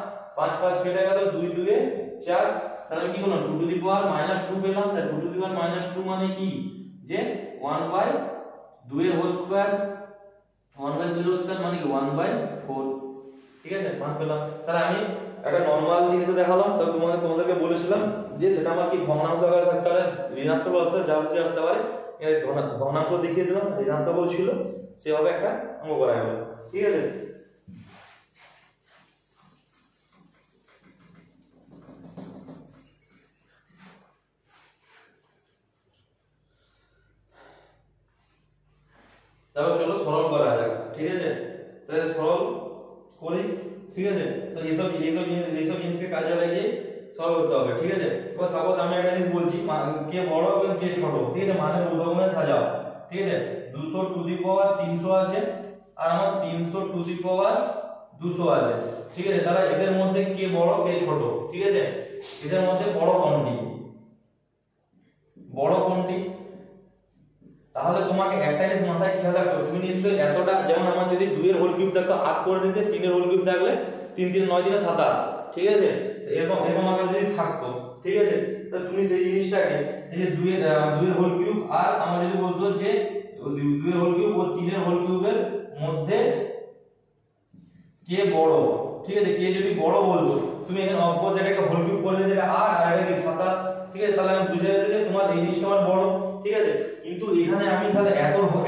5 কেটে গেল 2 2 এ 4, তাহলে কি হলো 2 টু দি পাওয়ার -2 পেলাম। তাহলে 2 টু দি পাওয়ার -2 মানে কি যে 1/2 এর হোল স্কয়ার, 1/2 এর হোল স্কয়ার মানে কি 1/4, ঠিক আছে, মান পেলাম। তাহলে আমি একটা নরমাল জিনিস দেখালাম, তো তোমাদেরকে বলেছিলাম যে সেটা আমার কি ভগ্নাংশ আকারে থাকতে পারে, ঋণাত্মক অবস্থা যা কিছু আসতে পারে, ভগ্নাংশ দেখিয়ে দিলাম, ঋণাত্মক ছিল সেভাবে একটা অঙ্ক করা গেল, ঠিক আছে। তারপর চলো সরল করা যাক, ঠিক আছে। তাহলে সরল করি, ঠিক আছে। তো এইসব জিনিসকে কাজে লাগিয়ে সলভ করতে হবে, ঠিক আছে। এবার সাপোজ আমি একটা জিনিস বলছি কে বড় এবং কে ছোট, ঠিক আছে, মানের উদাহরণে সাজাও, ঠিক আছে। 200 টু দি পাওয়ার 300 আছে, আর আমার 300 টু দি পাওয়ার 200 আছে, ঠিক আছে। তাহলে এদের মধ্যে কে বড় কে ছোট, ঠিক আছে। এদের মধ্যে বড় কোনটি, তাহলে তোমাকে একটা জিনিস মাথায় খেয়াল রাখতে হবে, তুমি নিশ্চয়ই এতটা, যেমন আমার যদি 2 এর হোল কিউব থাকতো 8 করে দিতে, 3 এর হোল কিউব থাকলে 3 3 9 3 27, ঠিক আছে, এরকম আকারে যদি থাকতো, ঠিক আছে। তো তুমি সেই জিনিসটাকে এই যে 2 এর হোল কিউব, আর আমরা যদি বলতো যে 2 এর হোল কিউব ও 3 এর হোল কিউবের মধ্যে কে বড়, ঠিক আছে, কে যদি বড় বলতো, তুমি এখানে অপোজিট এটাকে হোল কিউব করে দিলে 8 আর এটাকে 27, ঠিক আছে। তাহলে আমি বুঝে যেতে যে তোমার এই জিনিসটা আমার বড়, ঠিক আছে। কিন্তু এখানে আমি তাহলে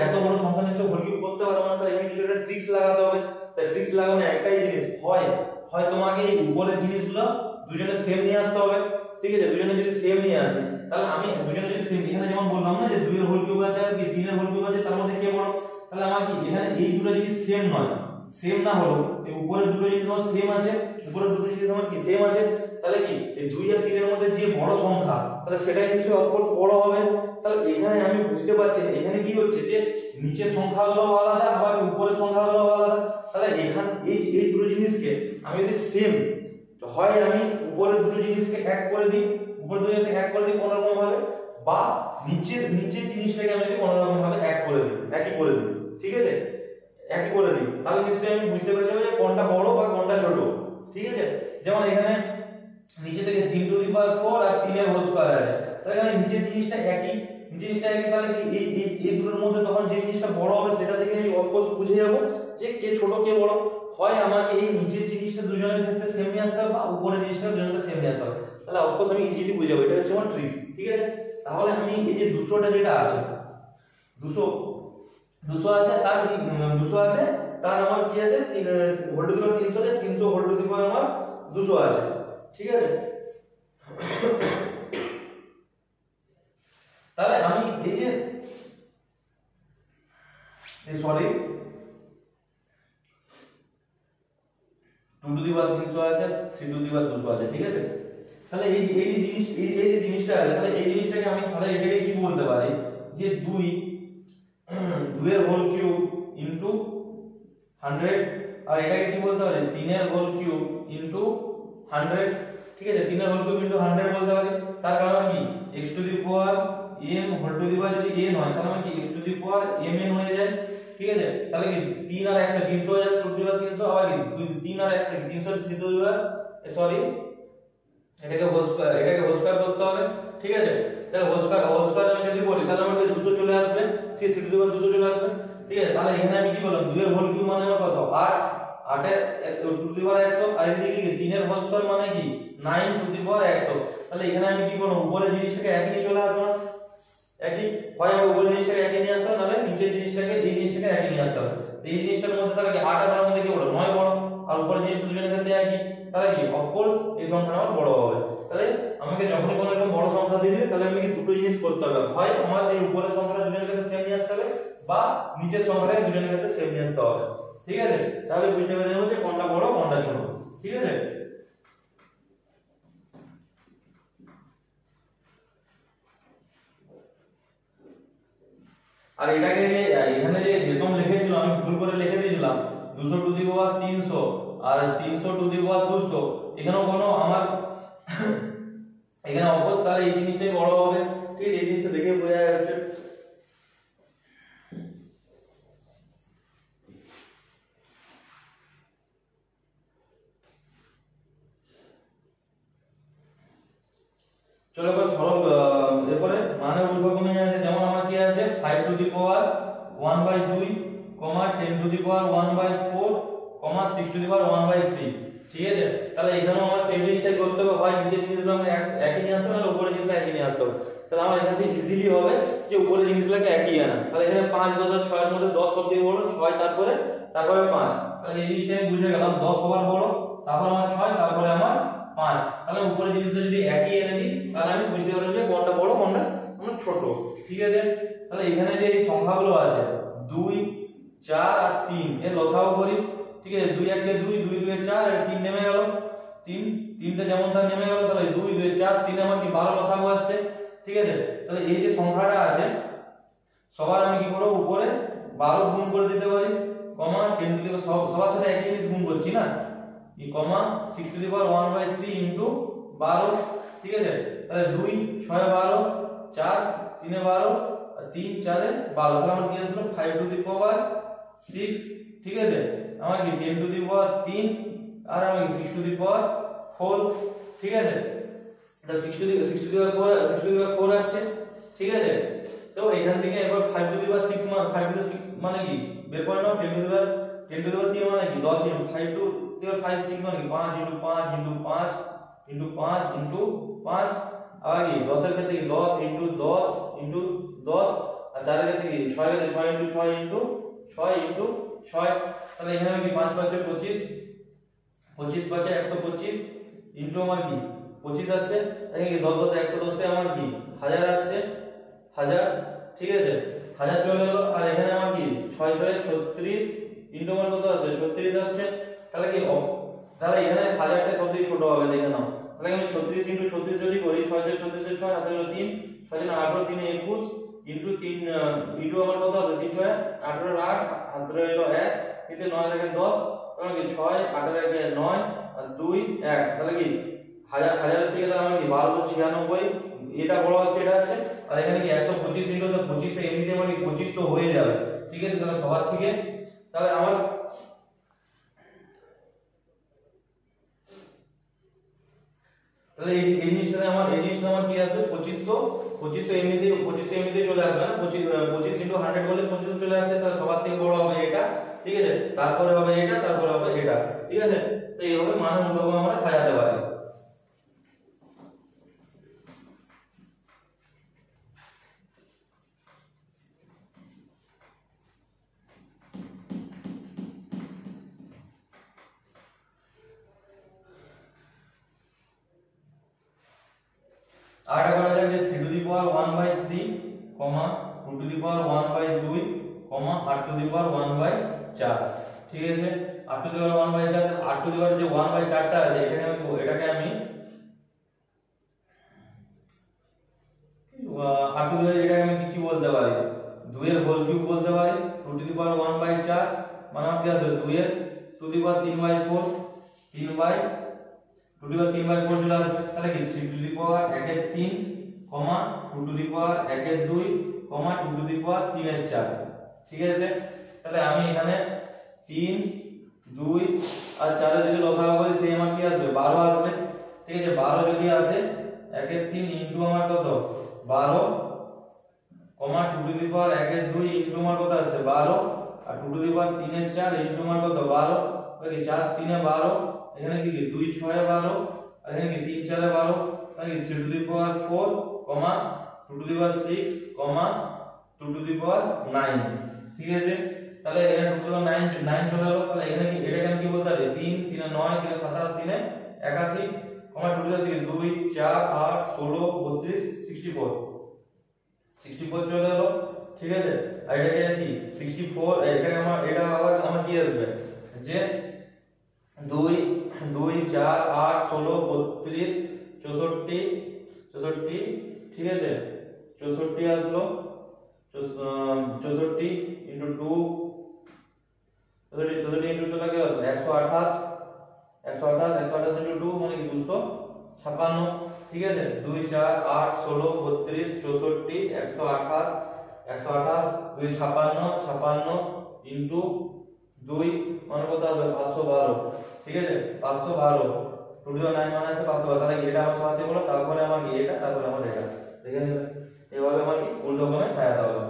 এত বড় সংখ্যা নিশ্চয় হোল কিউব করতে পারবো না, তাহলে এখানে কিছু একটা ট্রিক্স লাগাতে হবে। তাই ট্রিক্স লাগানো একটাই জিনিস, হয় তোমাকে এই উপরের জিনিসগুলো দুজনে সেম নিয়ে আসতে হবে, ঠিক আছে। দুজনে যদি সেম নিয়ে আসি, তাহলে আমি দুজনে যদি সেম, এখানে যেমন বললাম না যে 2 এর হোল কিউব আছে আর কি 3 এর হোল কিউব আছে, তার মধ্যে কে বড়, তাহলে আমার কি এখানে এই দুটো যদি সেম নয়, সেম না হলো, এই উপরের দুটো জিনিস আমার সেম আছে, উপরের দুটো জিনিস আমার কি সেম আছে, তাহলে কি এই 2 আর 3 এর মধ্যে যে বড় সংখ্যা, তাহলে সেটাই নিশ্চয়ই অপর বড় হবে। তাহলে এখানে আমি বুঝতে পারছি এখানে কি হচ্ছে যে নিচের সংখ্যাগুলো আলাদা, আবার উপরের সংখ্যাগুলো আলাদা। তাহলে এখানে এই দুটো জিনিসকে আমি যদি সেম, হয় আমি উপরের দুটো জিনিসকে এক করে দিই, উপরের দুটো জিনিসকে এক করে দিই কোনো রকম ভাবে, বা নিচের জিনিসটাকে আমি যদি কোনো রকম ভাবে একই করে দিই, ঠিক আছে, একই করে দিই, তাহলে নিশ্চয়ই আমি বুঝতে পেরে যাবো যে কোনটা বড় বা কোনটা ছোট, ঠিক আছে। যেমন এখানে নিচে থেকে 3 টু দি পাওয়ার 4 আর 3 এর হোল স্কয়ার আছে, তাহলে এখানে নিচের জিনিসটা একই, তাহলে কি এই দুটোর মধ্যে তখন যে জিনিসটা বড় হবে সেটা থেকে আমি অবকোর্স বুঝে যাব যে কে ছোট কে বড়। হয় আমাকে এই নিচের জিনিসটা দুজনের ক্ষেত্রে সেম নিয়ে আসতে হবে, বা উপরের জিনিসটা দুজনের সেম নিয়ে আসতে হবে, তাহলে অবকোর্স আমি ইজিলি বুঝে যাবো, এটা হচ্ছে আমার ট্রিক্স, ঠিক আছে। তাহলে আমি এই যে 200টা যেটা আছে, 200 আছে, তার 200 আছে, তার আমার কি আছে হোল টু দি পাওয়ার 300 আছে, 300 হোল টু দি পাওয়ার আমার 200 আছে, ঠিক আছে। তাহলে আমি এই যে সরি 2 টু দি পাওয়ার 300 আছে, 3 টু দি পাওয়ার 200 আছে, ঠিক আছে। তাহলে এই যে জিনিসটা আছে, তাহলে এই জিনিসটাকে আমি তাহলে এটাকে কি বলতে পারি যে 2 এর হোল কিউব ইনটু 100, আর এটাকে কি বলতে পারি 3 এর হোল কিউব ইনটু 100, ঠিক আছে। 3 এর হোল কিউব ইনটু 100 বলতে পারি, তার কারণ কি x to the power m whole to the power যদি n হয়, তাহলে কি x to the power mn হয়ে যায়, ঠিক ঠিক আছে, তাহলে কি 3 আর 1 300 হয়ে যাবে, টু দি পাওয়ার 300, আবার কি 3 আর 1 300 3 টু দি পাওয়ার সরি এটাকে হোল স্কয়ার করতে হবে, ঠিক আছে। তাহলে হোল স্কয়ার আমি যদি বলি তাহলে আমার 200 চলে আসবে, 3 টু দি পাওয়ার 200 চলে আসবে, ঠিক আছে। তাহলে এখানে আমি কি বললাম 2 এর হোল কিউব মানে আমার কত 8, 8 এর টু দি পাওয়ার 100, আর এদিকে কি 3 এর হোল স্কয়ার মানে কি 9 টু দি পাওয়ার 100। তাহলে এখানে আমি কি করব, উপরের জিনিসটাকে একই নিয়ে চলে আসবো, একই হয় আমি উপরের জিনিসটাকে একই নিয়ে আসতে হবে, নাহলে নিচের জিনিসটাকে এই জিনিসটাকে একই নিয়ে আসতে হবে। এই জিনিসটার মধ্যে থাকে কি 8 আর 9 মধ্যে কি বড় 9 বড়, আর উপরের জিনিসটা দুজনের ক্ষেত্রে একই, তাহলে কি অফকোর্স এই সংখ্যাটা আমার বড় হবে। তাহলে আমাকে যখনই কোনো এরকম বড় সংখ্যা দিয়ে দিবে তাহলে আমি কি দুটো জিনিস করতে হবে, হয় আমার এই উপরের সংখ্যাটা দুজনের ক্ষেত্রে সেম নিয়ে আসতে হবে, বা নিচের সংখ্যাটাকে দুজনের ক্ষেত্রে সেম নিয়ে আসতে হবে, ঠিক আছে। তাহলে বুঝতে পেরে যাবো যে কোনটা বড় কোনটা ছোট, ঠিক আছে। আর এটাকে এখানে যে এরকম লিখেছিল আমি ভুল করে লিখে দিয়েছিলাম 200 two the power 300 R 300 two the পাওয়ার 200, এখানেও কোনো আমার এখানে অবশ্য তাহলে এই জিনিসটাই বড় হবে, ঠিক আছে। এই জিনিসটা দেখে বোঝা যাচ্ছে। চলো এবার সরল এরপরে মানে উদ্ভাবনী আছে, যেমন আমার কি আছে 5 to the power 1/2, 10 to the power 1/4, 6 to the power 1/3, ঠিক আছে। তাহলে এখানেও আমার সেম জিনিসটাই করতে হবে, হয় নিচের জিনিসগুলো আমরা একই নিয়ে আসতে হবে, না উপরের জিনিসগুলো একই নিয়ে আসতে হবে। তাহলে আমার এখান থেকে ইজিলি হবে যে উপরের জিনিসগুলোকে একই আনা। তাহলে এখানে 5 10 আর 6 এর মধ্যে 10 সবথেকে বড়, 6 তারপরে 5। তাহলে এই জিনিসটা আমি বুঝে গেলাম 10 সবার বড়, তারপর আমার 6, তারপরে আমার 5। তাহলে উপরের জিনিসটা যদি একই এনে দিই তাহলে আমি বুঝতে পারবো যে কোনটা বড় কোনটা আমার ছোট, ঠিক আছে। তাহলে এখানে যে এই সংখ্যাগুলো আছে 2 4 আর 3 এর লসাগু করি, ঠিক আছে। 2 1 2 2 2 4 আর 3 নেমে গেল, 3টা যেমন তার নেমে গেল। তাহলে 2 2 4 3 আমার কি 12 লসাগু আসছে, ঠিক আছে। তাহলে এই যে সংখ্যাটা আছে সবার আমি কি করব উপরে 12 গুণ করে দিতে পারি, কমা 10 টু দি পাওয়ার সবার সাথে একই জিনিস গুণ করছি না, এই কমা 6 টু দি পাওয়ার 1/3 ইনটু 12, ঠিক আছে। তাহলে 2 6 12, 4 3 12 আর 3 4 12, তাহলে আমার কি আসলো 5 টু দি পাওয়ার 6, ঠিক আছে। আমার কি 10 টু দি পাওয়ার 3 আর আমার কি 6 টু দি পাওয়ার 4, ঠিক আছে। তাহলে 6 টু দি পাওয়ার 4 আসছে, ঠিক আছে। তো এখান থেকে এবার 5 টু দি পাওয়ার 6 মানে 5 টু দি 6 মানে কি বের করে নাও, 10 টু দি পাওয়ার 3 মানে কি 10 ইনটু 5 টু দি পাওয়ার 5 6 মানে কি 5 ইনটু 5 ইনটু 5 ইনটু 5 ইনটু 5, আর কি 10 এর ক্ষেত্রে কি 10 ইনটু 10 ইনটু 10, আর 4 এর ক্ষেত্রে কি 6 এর ক্ষেত্রে 6 ইনটু 6 ইনটু 6 ইনটু 6। তাহলে এখানে কি 5 5 25, 25 5 125 ইনটু আমার কি 25 আসছে, এখানে কি 10 10 110 এ আমার কি 1000 আসছে, 1000, ঠিক আছে। 1000 চলে এলো, আর এখানে আমার কি 6 6 36 ইনটু আমার কত আসছে 36 আসছে। তাহলে কি তাহলে এখানে 1000টা সবথেকে ছোট হবে, দেখে নাও। তাহলে আমি 36 ইনটু 36 যদি করি 6 6 36 6 হাতে হলো 3, 6 3 18 3 21 ইনটু 3 ইনটু আমার কত আছে 3 6 18 8 হাতে হলো 1, 3 9 লাগে 10, তাহলে কি 6 8 লাগে 9 আর 2 1, তাহলে কি 1000 এর থেকে তাহলে আমি কি 1296, এটা বড় হচ্ছে এটা আছে। আর এখানে কি 125 ইনটু তো 25 এমনিতে মানে 25 তো হয়ে যাবে, ঠিক আছে। তাহলে সবার থেকে তাহলে আমার তাহলে এই জিনিসটা আমার কি আসবে 2500 এমনিতে চলে আসবে না, 25 ইনটু 100 বলে 2500 চলে আসছে। তাহলে সবার থেকে বড় হবে এটা, ঠিক আছে। তারপরে হবে এটা, তারপরে হবে এটা, ঠিক আছে। তো এইভাবে মান অনুপাত আমরা সাজাতে পারি। আর করা যাক যে 3 to the power 1/3, 2 to the power 1/2, 8 to the power 1/4, ঠিক আছে। 8 to the power 1/4, 8 to the পাওয়ার যে 1/4 টা আছে এটাকে আমি 8 টু দি পাওয়ার এটাকে আমি কি বলতে পারি 2 এর হোল কিউব বলতে পারি। 2 টু দি পাওয়ার 1/4 মানে কি আছে 2 এর two the power 3/4, 2 to the পাওয়ার 3/4 চলে আসবে। তাহলে কি 3 টু দি পাওয়ার 1 এর 3, 2 টু দি পাওয়ার 1 এর 2, 2 টু দি পাওয়ার 3 এর 4, ঠিক আছে। তাহলে আমি এখানে 3 2 আর 4 যদি লসাগু করি সেই আমার কি আসবে 12 আসবে। ঠিক আছে, 12 যদি আসে 1 এর 3 ইনটু আমার কত 12 কমা 2 টু দি পাওয়ার 1 এর 2 ইনটু আমার কত আসছে 12 আর 2 টু দি পাওয়ার 3 এর 4 ইনটু আমার কত 12 তাহলে 4 3 এ 12 এখানে কি 2 6 এ 12 আর এখানে কি 3 4 এ 12 তাহলে 3 টু দি পাওয়ার 4 কমা 2 টু দি পাওয়ার 6 কমা 2 টু দি পাওয়ার 9। ঠিক আছে, তাহলে এখানে 2 টু দি পাওয়ার 9 চলে গেল। তাহলে এখানে কি এটাকে আমি কি বলতে পারি 3 3 এ 9 3 এ 27 3 এ 81 কমা 2 টু দি পাওয়ার 2 4 8 16 32 64 64 চলে গেল। ঠিক আছে, আর এটাকে কি 64 এটাকে এটা আবার আমার কি আসবে যে 2 2 4 8 16 32 64 64। ঠিক আছে, 64 আসলো 64 ইনটু 2 64 ইনটু 2 লাগে 128 128 ইনটু 2 মানে কি 256। ঠিক আছে, 2 4 8 16 32 64 128 128 2 56 56 ইনটু 2 মানে কত আসবে 512। ঠিক আছে, 512 2 টু দি পাওয়ার 9 মানে আছে 512। তাহলে এটা আমার সাথে বলো, তারপরে আমার কি এটা, তারপরে আমার এটা। দেখে নেবে এইভাবে আমার কি উল্টোক্রমে সাজাতে হবে।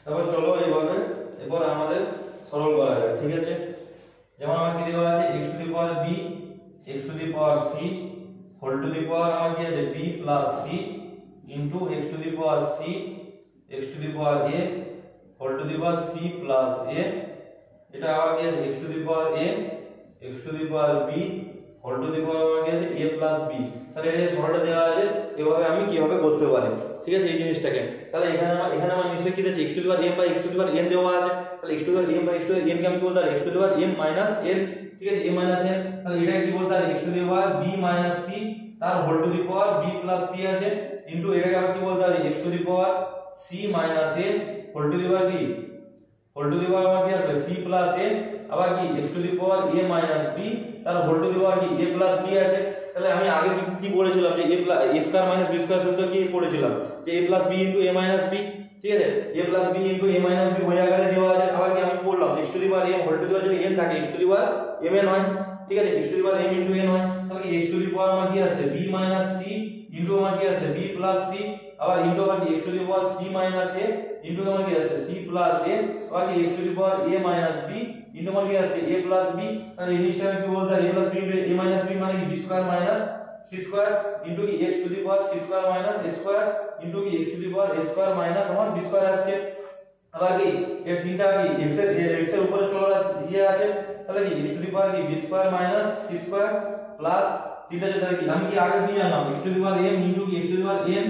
তারপর চলো এইভাবে এরপর আমাদের সরল করা যাবে। ঠিক আছে, যেমন আমার কি দেওয়া আছে x to the power b x to the power c whole to the power আমার কি আছে b plus c into x to the power c x to the power a whole to the power c plus a। এটা আবার কি আছে x to the power a x to the power b whole to the power আমার কি আছে a plus b। তাহলে এই সরলটা দেওয়া আছে, এভাবে আমি কিভাবে করতে পারি। ঠিক আছে, এই জিনিসটাকে তাহলে এখানে আমার নিশ্চয়ই কি আছে x to the power m by x to the power n দেওয়া আছে। তাহলে x to the power m by x to the power n কে আমি কি বলতে পারি x to the power m minus n। ঠিক আছে, m মাইনাস n। তাহলে এটা কি বলতে পারি x to the power b minus c তার whole to the power b plus c আছে ইনটু এটাকে আবার কি বলতে পারি x to the power c minus a whole to the power কি হোল টু দি পাওয়ার আমার কি আসবে c প্লাস a আবার কি x to the power a minus b তার হোল টু দি পাওয়ার কি a প্লাস b আছে। তাহলে আমি আগে কি বলেছিলাম যে a square minus b square সূত্র কি পড়েছিলাম যে a plus b into a minus b। ঠিক আছে, a plus b into a minus b ওই আকারে দেওয়া আছে। আবার কি আমি বললাম x to the power m whole to the power যদি n থাকে x to the power m n হয়। ঠিক আছে, x to the power m into n হয়। তাহলে কি x টু দি পাওয়ার আমার কি আছে b মাইনাস c ইনটু আমার কি আছে b প্লাস c আবার ইনটু আমার কি x to the power c minus a into আমার কি আছে c প্লাস a আবার কি x to the power a minus b into আমার কি আছে a প্লাস b। তাহলে এই জিনিসটা আমি কি বলতে পারি a plus b into a minus b মানে কি b square minus c square into কি x to the power c square minus a square into কি x to the power a square minus আমার b স্কয়ার আসছে। আবার কি এর তিনটা কি x এর উপরে চলে আছে। তাহলে কি x টু দি পাওয়ার কি b square minus c square plus তিনটা যেটা কি আমি কি আগে দিয়ে জানলাম x to the power m into কি x to the power n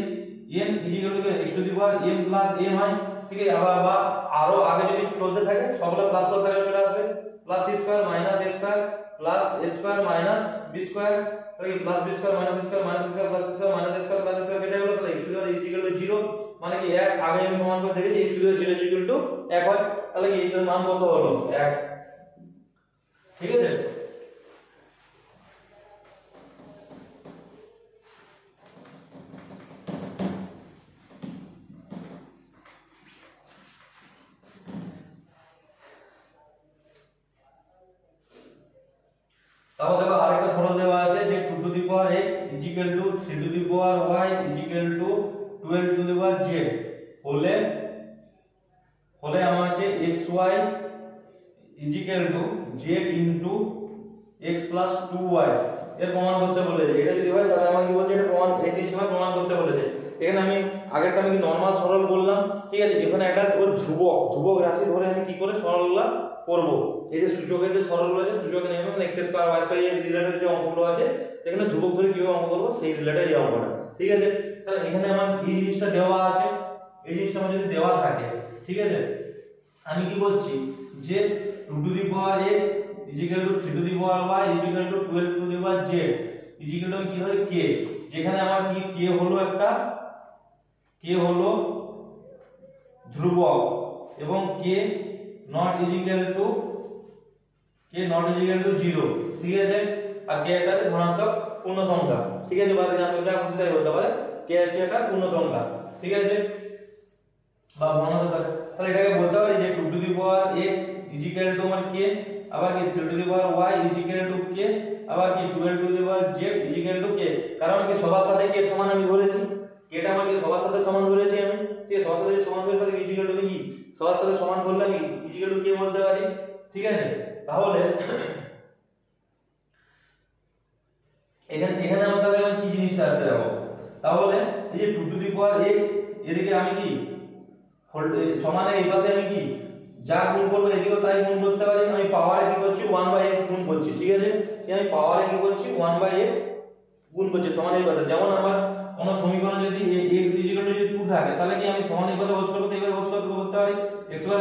equal to x to the power m plus m হয়। ঠিক আছে, আবার আরো আগে যদি চলতে থাকে সবগুলো প্লাস প্লাস আকারে চলে আসবে plus c square minus a square plus a square minus b square. তাহলে কি plus b square minus b square minus c square plus c square minus a square plus a square কেটে গেল। তাহলে x to the power equal to 0 মানে কি 1 আগে আমি প্রমাণ করে দেখেছি x to the power 0 equal to 1 হয়। তাহলে কি এটার মান কত হলো 1। ঠিক আছে, তাহলে দেখো আরেকটা সরল দেওয়া আছে যে 2 to the power x equal two 3 to the power y equal to 12 two the power z হলে আমাকে xy equal to z into x plus 2y এর প্রমাণ করতে বলেছে। এটা যদি হয় তাহলে আমাকে কি বলছে এটা প্রমাণ এই হিসেবে প্রমাণ করতে বলেছে। এখানে আমি আগেরটা আমি কি নরমাল সরল বললাম। ঠিক আছে, এখানে একটা ধ্রুবক রাশি ধরে আমি কি করে সরলগুলো করব। এই যে সূচকের যে সরলগুলো আছে সূচকের নিয়মে মানে x স্কয়ার y স্কয়ার এর রিলেটেড যে অঙ্কগুলো আছে এখানে ধ্রুবক ধরে কিভাবে অঙ্ক করব সেই রিলেটেড এই অঙ্কটা। ঠিক আছে, তাহলে এখানে আমার এই জিনিসটা দেওয়া আছে, এই জিনিসটা আমার যদি দেওয়া থাকে ঠিক আছে আমি কি বলছি যে 2 to the power x equal two 3 to the power y equal to 12 two the power z equal to কি হয় k। যেখানে আমার কি k হলো একটা k হলো ধ্রুবক এবং k নট ইকুয়াল টু 0। ঠিক আছে, আর কে একটা আছে ধনাত্মক পূর্ণ সংখ্যা, ঠিক আছে, বা এটা খুশি তাই হতে পারে, কে একটা পূর্ণ সংখ্যা, ঠিক আছে, বা ভগ্নাংশ থাকে, তাহলে এটাকে বলতে পারি যে 2 to the power x is equal to আমার k, আবার কি 3 to the power y is equal to k, আবার কি 12 two the power z is equal to k। কারণ কি সবার সাথে k সমান আমি ধরেছি, কেটা আমার কি সবার সাথে সমান ধরেছি আমি, ঠিক আছে, সবার সাথে সমান ধরে তাহলে ইজ ইকুয়াল টু কি সবার সাথে সমান ধরলে আমি ইজ ইকুয়াল টু k বলতে পারি, ঠিক আছে। তাহলে এখানে আমরা তাহলে কি জিনিসটা আছে দেখো, তাহলে এই যে 2 টু দি পাওয়ার x এদিকে আমি কি সমানে এই পাশে আমি কি যা গুণ করব এদিকেও তাই গুণ করতে পারি, আমি পাওয়ারে কি করছি 1/x গুণ করছি, ঠিক আছে, আমি পাওয়ারে কি করছি 1/x গুণ করছি সমান এই পাশে। যেমন আমার কোন সমীকরণ যদি x যদি 2 থাকে তাহলে কি আমি সমান এই পাশে হোল স্কয়ার করতে এবারে হোল স্কয়ার করতে পারি, x স্কয়ার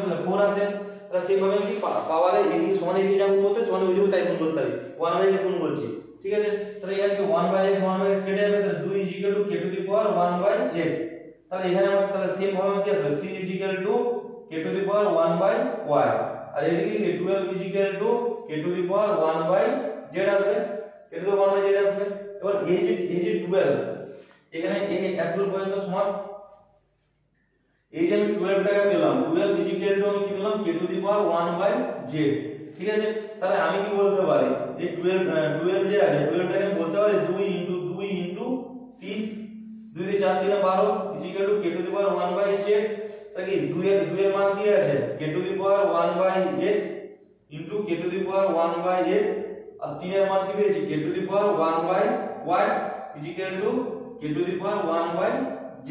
তাহলে 4 আসে, তাহলে সেইভাবে আমি কি পাওয়ারে এদিকে সমান এদিকে যা গুণ করতে সমান ওইদিকে তাই গুণ করতে পারি, 1/x গুণ করছি, ঠিক আছে। তাহলে এখানে কি 1/x কেটে যাবে, তাহলে 2 k to the power 1/x, তাহলে এখানে আমার তাহলে সেম ভাবে কি আসবে 3 k to the power 1/y, আর এদিকে 12 k to the power 1/z আসবে, k to the power 1/z আসবে। এবার এই যে 12 এখানে এই একদম পর্যন্ত সমান, এই যে আমি 12 টাকা পেলাম, 12 আমি কি পেলাম k to the power 1/z, ঠিক আছে। তাহলে আমি কি বলতে পারি এই 12 যে আছে 12 টাকে আমি বলতে পারি 2 ইনটু 3 2 দিয়ে 4 3 12 equal to k to the power 1/z, তাহলে কি 2 এর মান কি আছে k to the power 1/x into k to the power 1/x, আর 3 এর মান কি পেয়েছি k to the power 1/y equal to k to the power 1/z,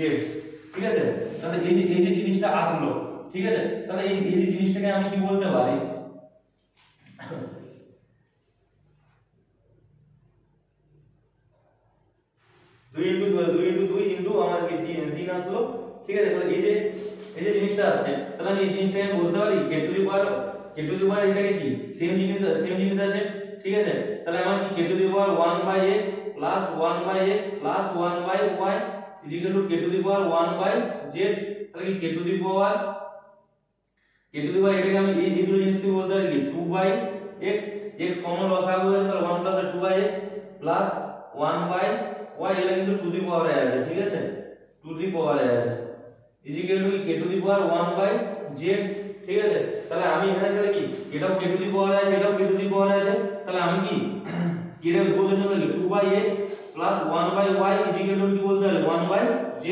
ঠিক আছে। তাহলে এই যে জিনিসটা আসলো, ঠিক আছে, তাহলে এই যে জিনিসটাকে আমি কি বলতে পারি 2 ইনটু 2 ইনটু আমার কি 3 আসলো, ঠিক আছে। তাহলে এই যে জিনিসটা আসছে, তাহলে আমি এই জিনিসটাকে বলতে পারি k টু দি পাওয়ার এটাকে কি সেম জিনিস আছে, ঠিক আছে। তাহলে আমার কি k to the power 1/x plus 1/x plus 1/y is equal to k to the power 1/z, তাহলে কি k টু দি পাওয়ার এটাকে আমি এই দুটো জিনিসকে বলতে পারি কি 2/x, x কমন লসাগু আছে তাহলে 1 প্লাস 2/x প্লাস 1/y, এটা কিন্তু টু দি পাওয়ারে আছে, ঠিক আছে, টু দি পাওয়ারে আছে is equal to k to the power 1/z, ঠিক আছে। তাহলে আমি এখানে তাহলে কি এটাও k টু দি পাওয়ারে আছে এটাও k টু দি পাওয়ারে আছে, তাহলে আমি কি এটা বলতে চাই 2/x plus 1/y is equal to কি বলতে হবে 1/z,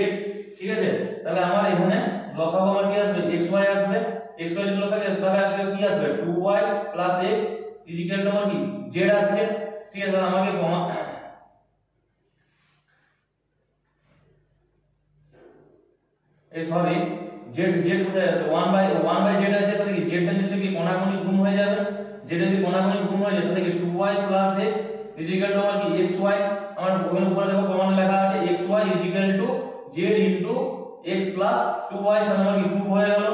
ঠিক আছে। তাহলে আমার এখানে লসাগু আমার কি আসবে xy আসবে, xy এর লসাগু তাহলে আসবে কি আসবে 2y plus x is equal to আমার কি z আসছে, ঠিক আছে। তাহলে আমাকে সরি z কোথায় আছে 1/z আছে, তাহলে কি z টা নিশ্চয়ই কি কোণাকুণি গুণ হয়ে যাবে, z যদি কোণাকুণি গুণ হয়ে যায় তাহলে কি 2y plus x is equal to আমার কি xy, আমার ওখানে উপরে দেখো প্রমাণে লেখা আছে xy is equal two z into x plus 2y, তাহলে আমার কি প্রুফ হয়ে গেল,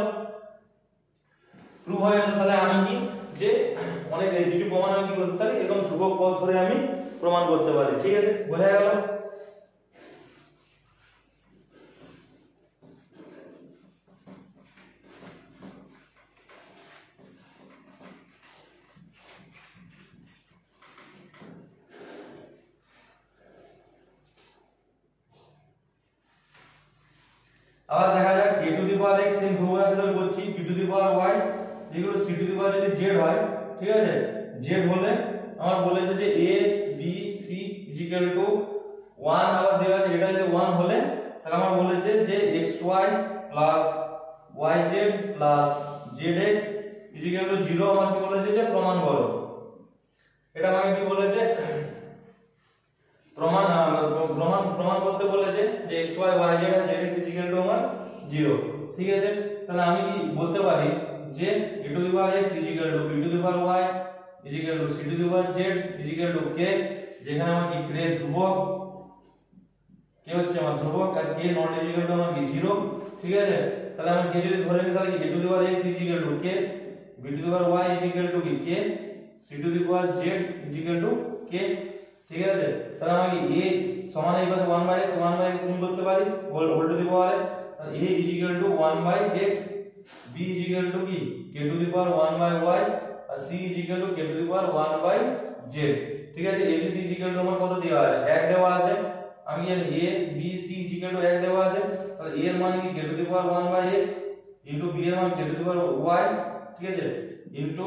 তাহলে আমি কি যে অনেক কিছু প্রমাণ আমি কি করতে পারি এরকম ধ্রুবক পদ ধরে আমি প্রমাণ করতে পারি, ঠিক আছে, বোঝা গেল। আবার দেখা যাক k to the power x same ধ্রুবক রাশি ধরে করছি, b two the power y যেগুলো c টু দি পাওয়ার যদি z হয়, ঠিক আছে, z হলে আমার বলেছে যে a b c is equal two 1, আবার দেওয়া আছে এটা যদি 1 হলে তাহলে আমার বলেছে যে xy plus yz plus zx is equal two 0, আমার কি বলেছে যে প্রমাণ করো, এটা আমাকে কি বলেছে প্রমাণ করতে বলেছে যে xy yz আর zx ইজ ইকুয়াল টু আমার 0, ঠিক আছে। তাহলে আমি কি বলতে পারি যে a two the power x is equal two b two the power y is equal two c two the power z is equal to k, যেখানে আমার কি k ধ্রুবক, k হচ্ছে আমার ধ্রুবক আর k not is equal to আমার কি 0, ঠিক আছে। তাহলে আমি k যদি ধরে নিই তাহলে কি a two the power x is equal to k, b two the power y is equal to কি k, c two the power z is equal to k, ঠিক আছে। তাহলে আমি a সমান এই পাশে 1/x গুণ করতে পারি হোল টু দি পাওয়ারে, তাহলে a is equal to 1/x, b is equal to কি k to the power 1/y আর c is equal to k to the power 1/z, ঠিক আছে abc ইকুয়াল টু আমার কত দেওয়া আছে 1 দেওয়া আছে আমি জানি a b c equal to 1 দেওয়া আছে তাহলে a এর মান কি k to the power 1/x into b এর মান k to the power y ঠিক আছে ইনটু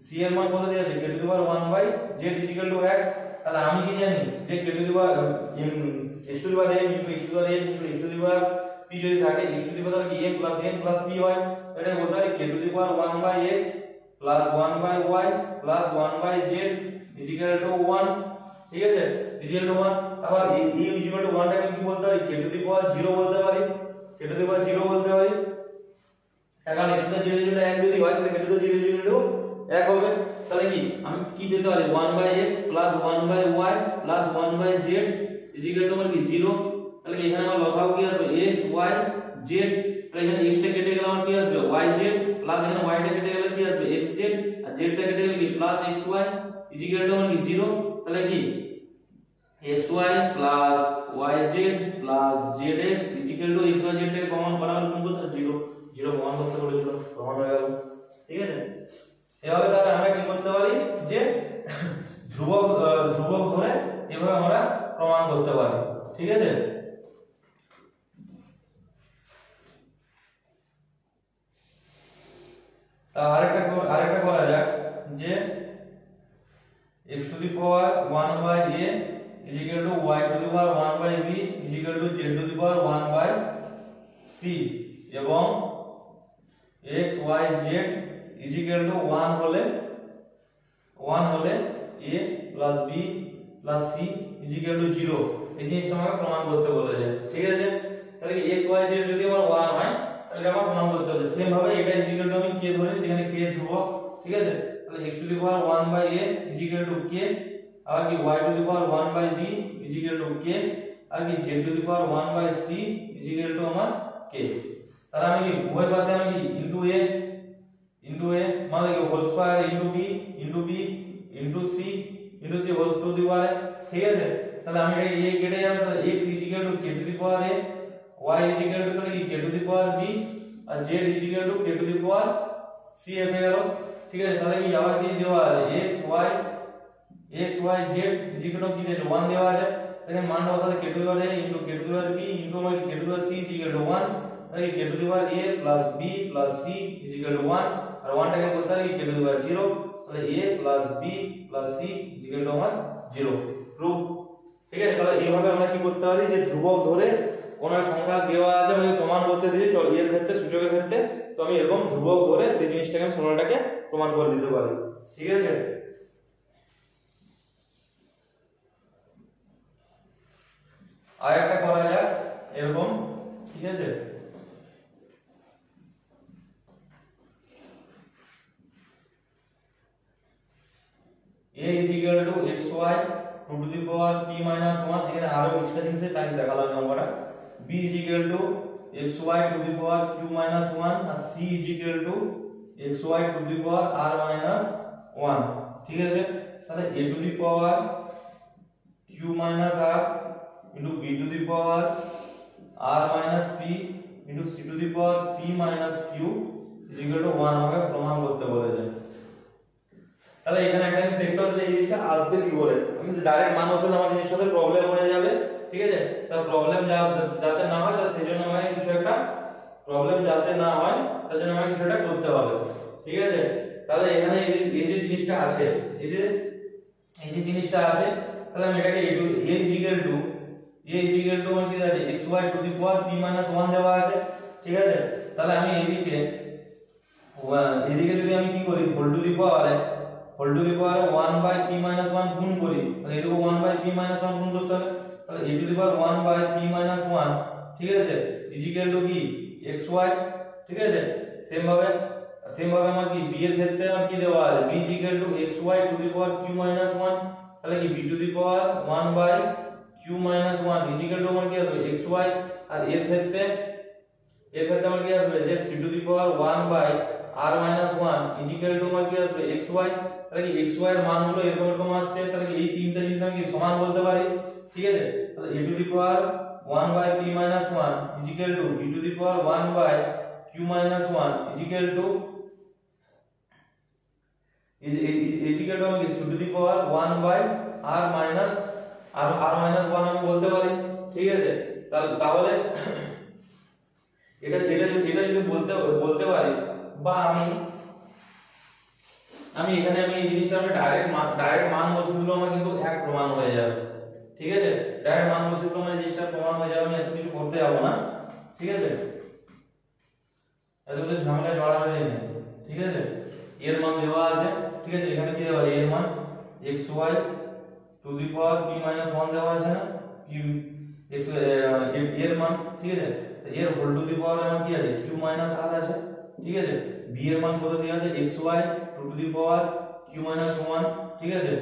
c এর মান কত দেওয়া আছে k to the power 1/z equal to 1 তাহলে আমি কি জানি যে k to the power x to the power m into x to the power n into x to the power p যদি থাকে x টু দি পাওয়ার কি m plus n plus p হয় এটা বলতে পারি k to the power 1/x plus 1/y plus 1/z equal to 1 ঠিক আছে equal to 1 আবার এই ইকুয়াল টু 1 টাকে কি বলতে পারি k টু দি পাওয়ার 0 বলতে পারি k টু দি পাওয়ার 0 বলতে পারি এখন x টু দি 0 1 যদি হয় তাহলে k টু দি 0 1 হবে তাহলে কি আমি কি পেতে পারি 1/x plus 1/y plus 1/z equal to আমার কি 0 তাহলে এখানে আমার লসাগু কি আসবে x y z তাহলে এখানে x টা কেটে গেলে আমার কি আসবে yz প্লাস এখানে y টা কেটে গেলে কি আসবে xz আর z টা কেটে গেলে কি প্লাস xy ইকুয়াল টু আমার কি 0 তাহলে কি xy plus yz plus zx equal to xy z K common করালে কোন করতে 0 0 কমন করতে বলেছিল প্রমাণ হয়ে গেল ঠিক আছে এভাবে তাহলে আমরা কি করতে পারি যে ধ্রুবক ধরে এভাবে আমরা প্রমাণ করতে পারি ঠিক আছে তা আরেকটা করা যাক যে x to the power 1/a is equal to y to the power 1/b is equal to z to the power 1/c এবং x y z is equal to 1 হলে a plus b plus c is equal to 0 এই জিনিসটা আমাকে প্রমাণ করতে বলেছে ঠিক আছে তাহলে কি x y z যদি আমার 1 হয় তাহলে আমার প্রমাণ করতে হবে সেম ভাবে এটা is equal to আমি k ধরে যেখানে k ধ্রুবক ঠিক আছে তাহলে x to the power 1/a is equal to k আর কি y to the power 1/b is equal to k আর কি z to the power 1/c is equal to আমার k তাহলে আমি কি উভয় পাশে আমি কি into a মানে কি whole square into b into c whole to the power ঠিক আছে তাহলে আমি এটা a কেটে যাবে তাহলে x is equal to k to the power a y is equal to তাহলে কি k to the power b R z is equal to k to the power c এসে গেল ঠিক আছে তাহলে কি আবার কি দেওয়া আছে x y z is equal to কি দেওয়া আছে 1 দেওয়া আছে তাহলে মান বসাতে k to the power a into k to the power b into my k to the power c is equal to 1 তাহলে k to the power a plus b plus c is equal to 1 আর 1 টাকে বলতে পারি k to the power 0 তাহলে a plus b plus c is equal to 0 proof ঠিক আছে তাহলে এইভাবে আমরা কি করতে পারি যে ধ্রুবক ধরে কোন সংখ্যা দেওয়া আছে আমাকে প্রমাণ করতে দিই চল এর ক্ষেত্রে সূচকের ক্ষেত্রে তো আমি এরকম ধ্রুবক ধরে সেই জিনিসটাকে আমি সরলটাকে প্রমাণ করে দিতে পারি ঠিক আছে আর একটা করা যাক এরকম ঠিক আছে a is equal to xy 2 to the power p minus 1 এখানে আরো এক্সট্রা জিনিস আছে তাই দেখালাম আমরা b is equal to xy to the power q minus 1 R c is equal to xy to the power r minus 1 ঠিক আছে তাহলে a to the power q minus r into b to the power r minus p into c to the power p minus q is equal to 1 আমাকে প্রমাণ করতে বলেছে তাহলে এখানে একটা জিনিস দেখতে হবে যে এই জিনিসটা আসবে কি করে আমি যদি ডাইরেক্ট মান বসালে আমার জিনিসটার সাথে প্রবলেম হয়ে যাবে ঠিক আছে তার প্রবলেম যাতে না হয় তার সেজন্য আমাকে কিছু একটা প্রবলেম যাতে না হয় তার জন্য আমাকে কিছু একটা করতে হবে ঠিক আছে তাহলে এখানে এই যে জিনিসটা আছে এই যে জিনিসটা আছে তাহলে আমি এটাকে a is equal to আমার কি আছে xy to the power p minus 1 দেওয়া আছে ঠিক আছে তাহলে আমি এদিকে যদি আমি কি করি whole to the power 1 by p minus 1 গুণ করি তাহলে এদিকে 1 by p minus 1 গুণ করতে হবে তাহলে a to the power 1 by p minus 1 ঠিক আছে is equal to কি xy ঠিক আছে সেম ভাবে আমার কি b এর ক্ষেত্রে আমার কি দেওয়া আছে b is equal to xy to the power q minus 1 তাহলে কি b to the power 1 by q minus 1 is equal to আমার কি আসবে xy আর এর ক্ষেত্রে আমার কি আসবে যে c to the power 1 by r minus 1 is equal to আমার কি আসবে xy তাহলে কি xy এর মান হলো এরকম আসছে তাহলে কি এই তিনটা জিনিস আমি সমান বলতে পারি ঠিক আছে তাহলে a to the power 1 by p minus 1 is equal to b to the power 1 by q minus 1 is equal to c to the power 1 by আর মাইনাস ওয়ান আমি বলতে পারি, ঠিক আছে। তাহলে এটা যদি বলতে পারি, বা আমি এখানে এই জিনিসটা আমি ডাইরেক্ট মান বসিয়ে দিলে আমার কিন্তু এক প্রমাণ হয়ে যাবে, ঠিক আছে। ডাইরেক্ট মান বসিয়ে দিলে আমার জিনিসটা প্রমাণ হয়ে যাবে, আমি এত কিছু করতে যাবো না, ঠিক আছে। এত কিছু ঝামেলা জড়াবে না, ঠিক আছে। এর মান দেওয়া আছে, ঠিক আছে। এখানে কি দেওয়া আছে, এর মান xy two the power p - 1 দেওয়া আছে না, p x এর মান, ঠিক আছে। এর হোল টু দি পাওয়ার আমার কি আছে, q - r আছে, ঠিক আছে। b এর মান কত দেওয়া আছে, xy two the power q - 1, ঠিক আছে।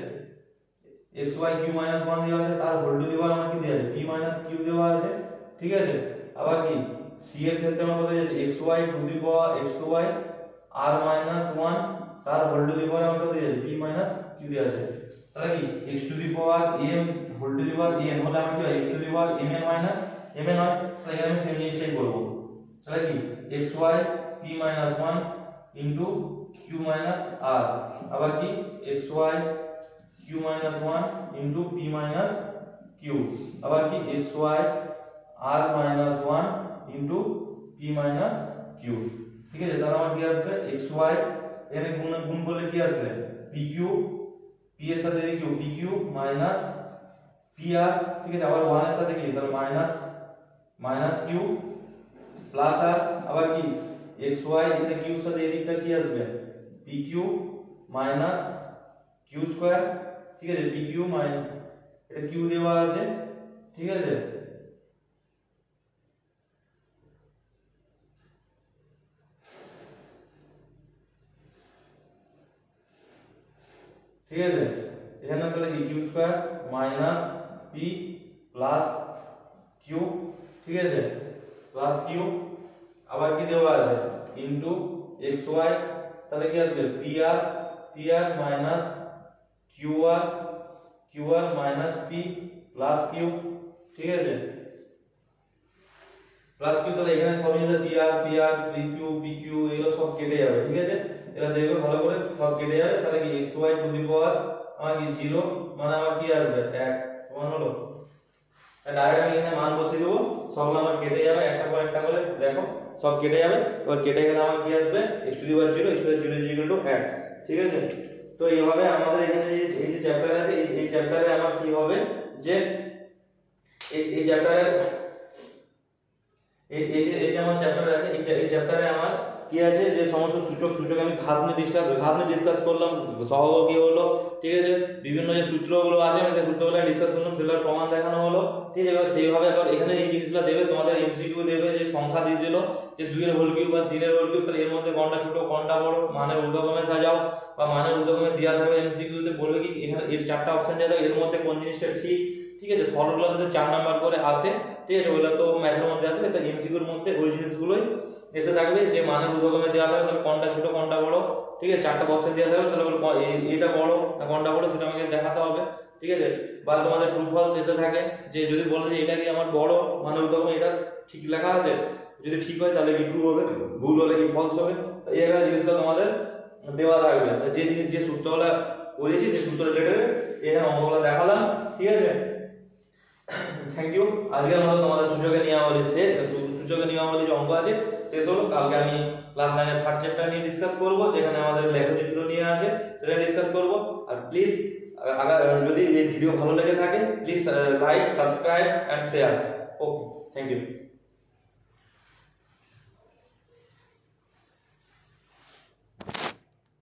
xy q - 1 দেওয়া আছে, তার হোল টু দি পাওয়ার আমার কি দেওয়া আছে, p - q দেওয়া আছে, ঠিক আছে। আবার কি c এর ক্ষেত্রে আমার কত দেওয়া আছে, xy two the power xy r - 1, তার হোল টু দি পাওয়ার আমার কত দেওয়া আছে, p - q দেওয়া আছে। তাহলে কি x to the power m whole to the power n হলে আমার কি হয়, x to the power mn হয়। তাহলে এখানে আমি সেম জিনিসটাই করব। তাহলে কি xy p - 1 into q - r, আবার কি xy q - 1 into p - q, আবার কি xy r - 1 into p - q, ঠিক আছে। তাহলে আমার কি আসবে, xy এখানে গুণ করলে কি আসবে, pq, p এর সাথে q, pq মাইনাস pr, ঠিক আছে। আবার 1 এর সাথে কি, তাহলে মাইনাস q প্লাস r, আবার কি xy এখানে q এর সাথে এদিকটা কি আসবে, pq মাইনাস q স্কয়ার, ঠিক আছে। pq মাইনাস এটা q দেওয়া আছে, ঠিক আছে। ঠিক আছে, এখানে তাহলে কি q square minus p plus q, ঠিক আছে, প্লাস q, আবার কি দেওয়া আছে ইনটু xy, তাহলে কি আসবে pr minus qr minus p plus q, ঠিক আছে, প্লাস q। তাহলে এখানে সব জিনিস pr pq এগুলো সব কেটে যাবে, ঠিক আছে। এটা দেখবে ভালো করে, সব কেটে যাবে। তাহলে কি xy টু দি পাওয়ার আমার কি 0, মানে আমার কি আসবে 1, সমান হলো। ডাইরেক্ট আমি এখানে মান বসিয়ে দেবো, সবগুলো আমার কেটে যাবে, একটা পর একটা করে দেখো সব কেটে যাবে। এবার কেটে গেলে আমার কি আসবে, x to the power 0, x to the power 0 equal to 1, ঠিক আছে। তো এইভাবে আমাদের এখানে এই যে চ্যাপ্টার আছে, এই চ্যাপ্টারে আমার কি হবে যে এই চ্যাপ্টারে এই যে আমার চ্যাপ্টার আছে, এই চ্যাপ্টারে আমার কি আছে, যে সমস্ত সূচক আমি ঘাত নিয়ে ডিসকাস করলাম, সহগ কি হলো, ঠিক আছে। বিভিন্ন যে সূত্রগুলো আছে আমি সেই সূত্রগুলো ডিসকাস করলাম, সেগুলোর প্রমাণ দেখানো হলো, ঠিক আছে। এবার সেইভাবে এবার এখানে এই জিনিসগুলো দেবে তোমাদের, এমসিকিউ দেবে, যে সংখ্যা দিয়ে দিল যে 2 এর হোল কিউব বা 3 এর হোল কিউব, তাহলে এর মধ্যে কোনটা ছোট কোনটা বড়, মানের ঊর্ধ্বক্রমে সাজাও, বা মানের ঊর্ধ্বক্রমে দেওয়া থাকবে এমসিকিউ তে, বলবে কি এখানে এর 4টা অপশন দেওয়া থাকবে, এর মধ্যে কোন জিনিসটা ঠিক, ঠিক আছে। সলভগুলো যাতে 4 নাম্বার করে আসে, ঠিক আছে, ওগুলো তো ম্যাথের মধ্যে আসবে, তাই এমসিকিউর মধ্যে ওই জিনিসগুলোই এসে থাকবে, যে মানের ঊর্ধ্বক্রমে দেওয়া থাকবে, তাহলে কোনটা ছোট কোনটা বড়, ঠিক আছে। 4টা বক্সে দেওয়া থাকবে, তাহলে এটা বড় না কোনটা বড় সেটা আমাকে দেখাতে হবে, ঠিক আছে। বা তোমাদের ট্রু ফলস এসে থাকে, যে যদি বলে যে এটা কি আমার বড় মানের ঊর্ধ্বক্রমে, এটা ঠিক লেখা আছে, যদি ঠিক হয় তাহলে কি ট্রু হবে, ভুল হলে কি ফলস হবে, এই জিনিসগুলো তোমাদের দেওয়া থাকবে। যে সূত্রগুলো করেছি সেই সূত্র রিলেটেড এখানে অঙ্কগুলো দেখালাম, ঠিক আছে। Thank you. আজকের মতো তোমাদের সূচকের নিয়মাবলী সূচকের নিয়মাবলী যে অঙ্ক আছে শেষ হলো। কালকে আমি ক্লাস 9 এর 3rd চ্যাপ্টার নিয়ে ডিসকাস করব, যেখানে আমাদের লেখচিত্র নিয়ে আছে, সেটা ডিসকাস করব। আর প্লিজ যদি এই ভিডিও ভালো লেগে থাকে, please like, subscribe and share. Okay, thank you.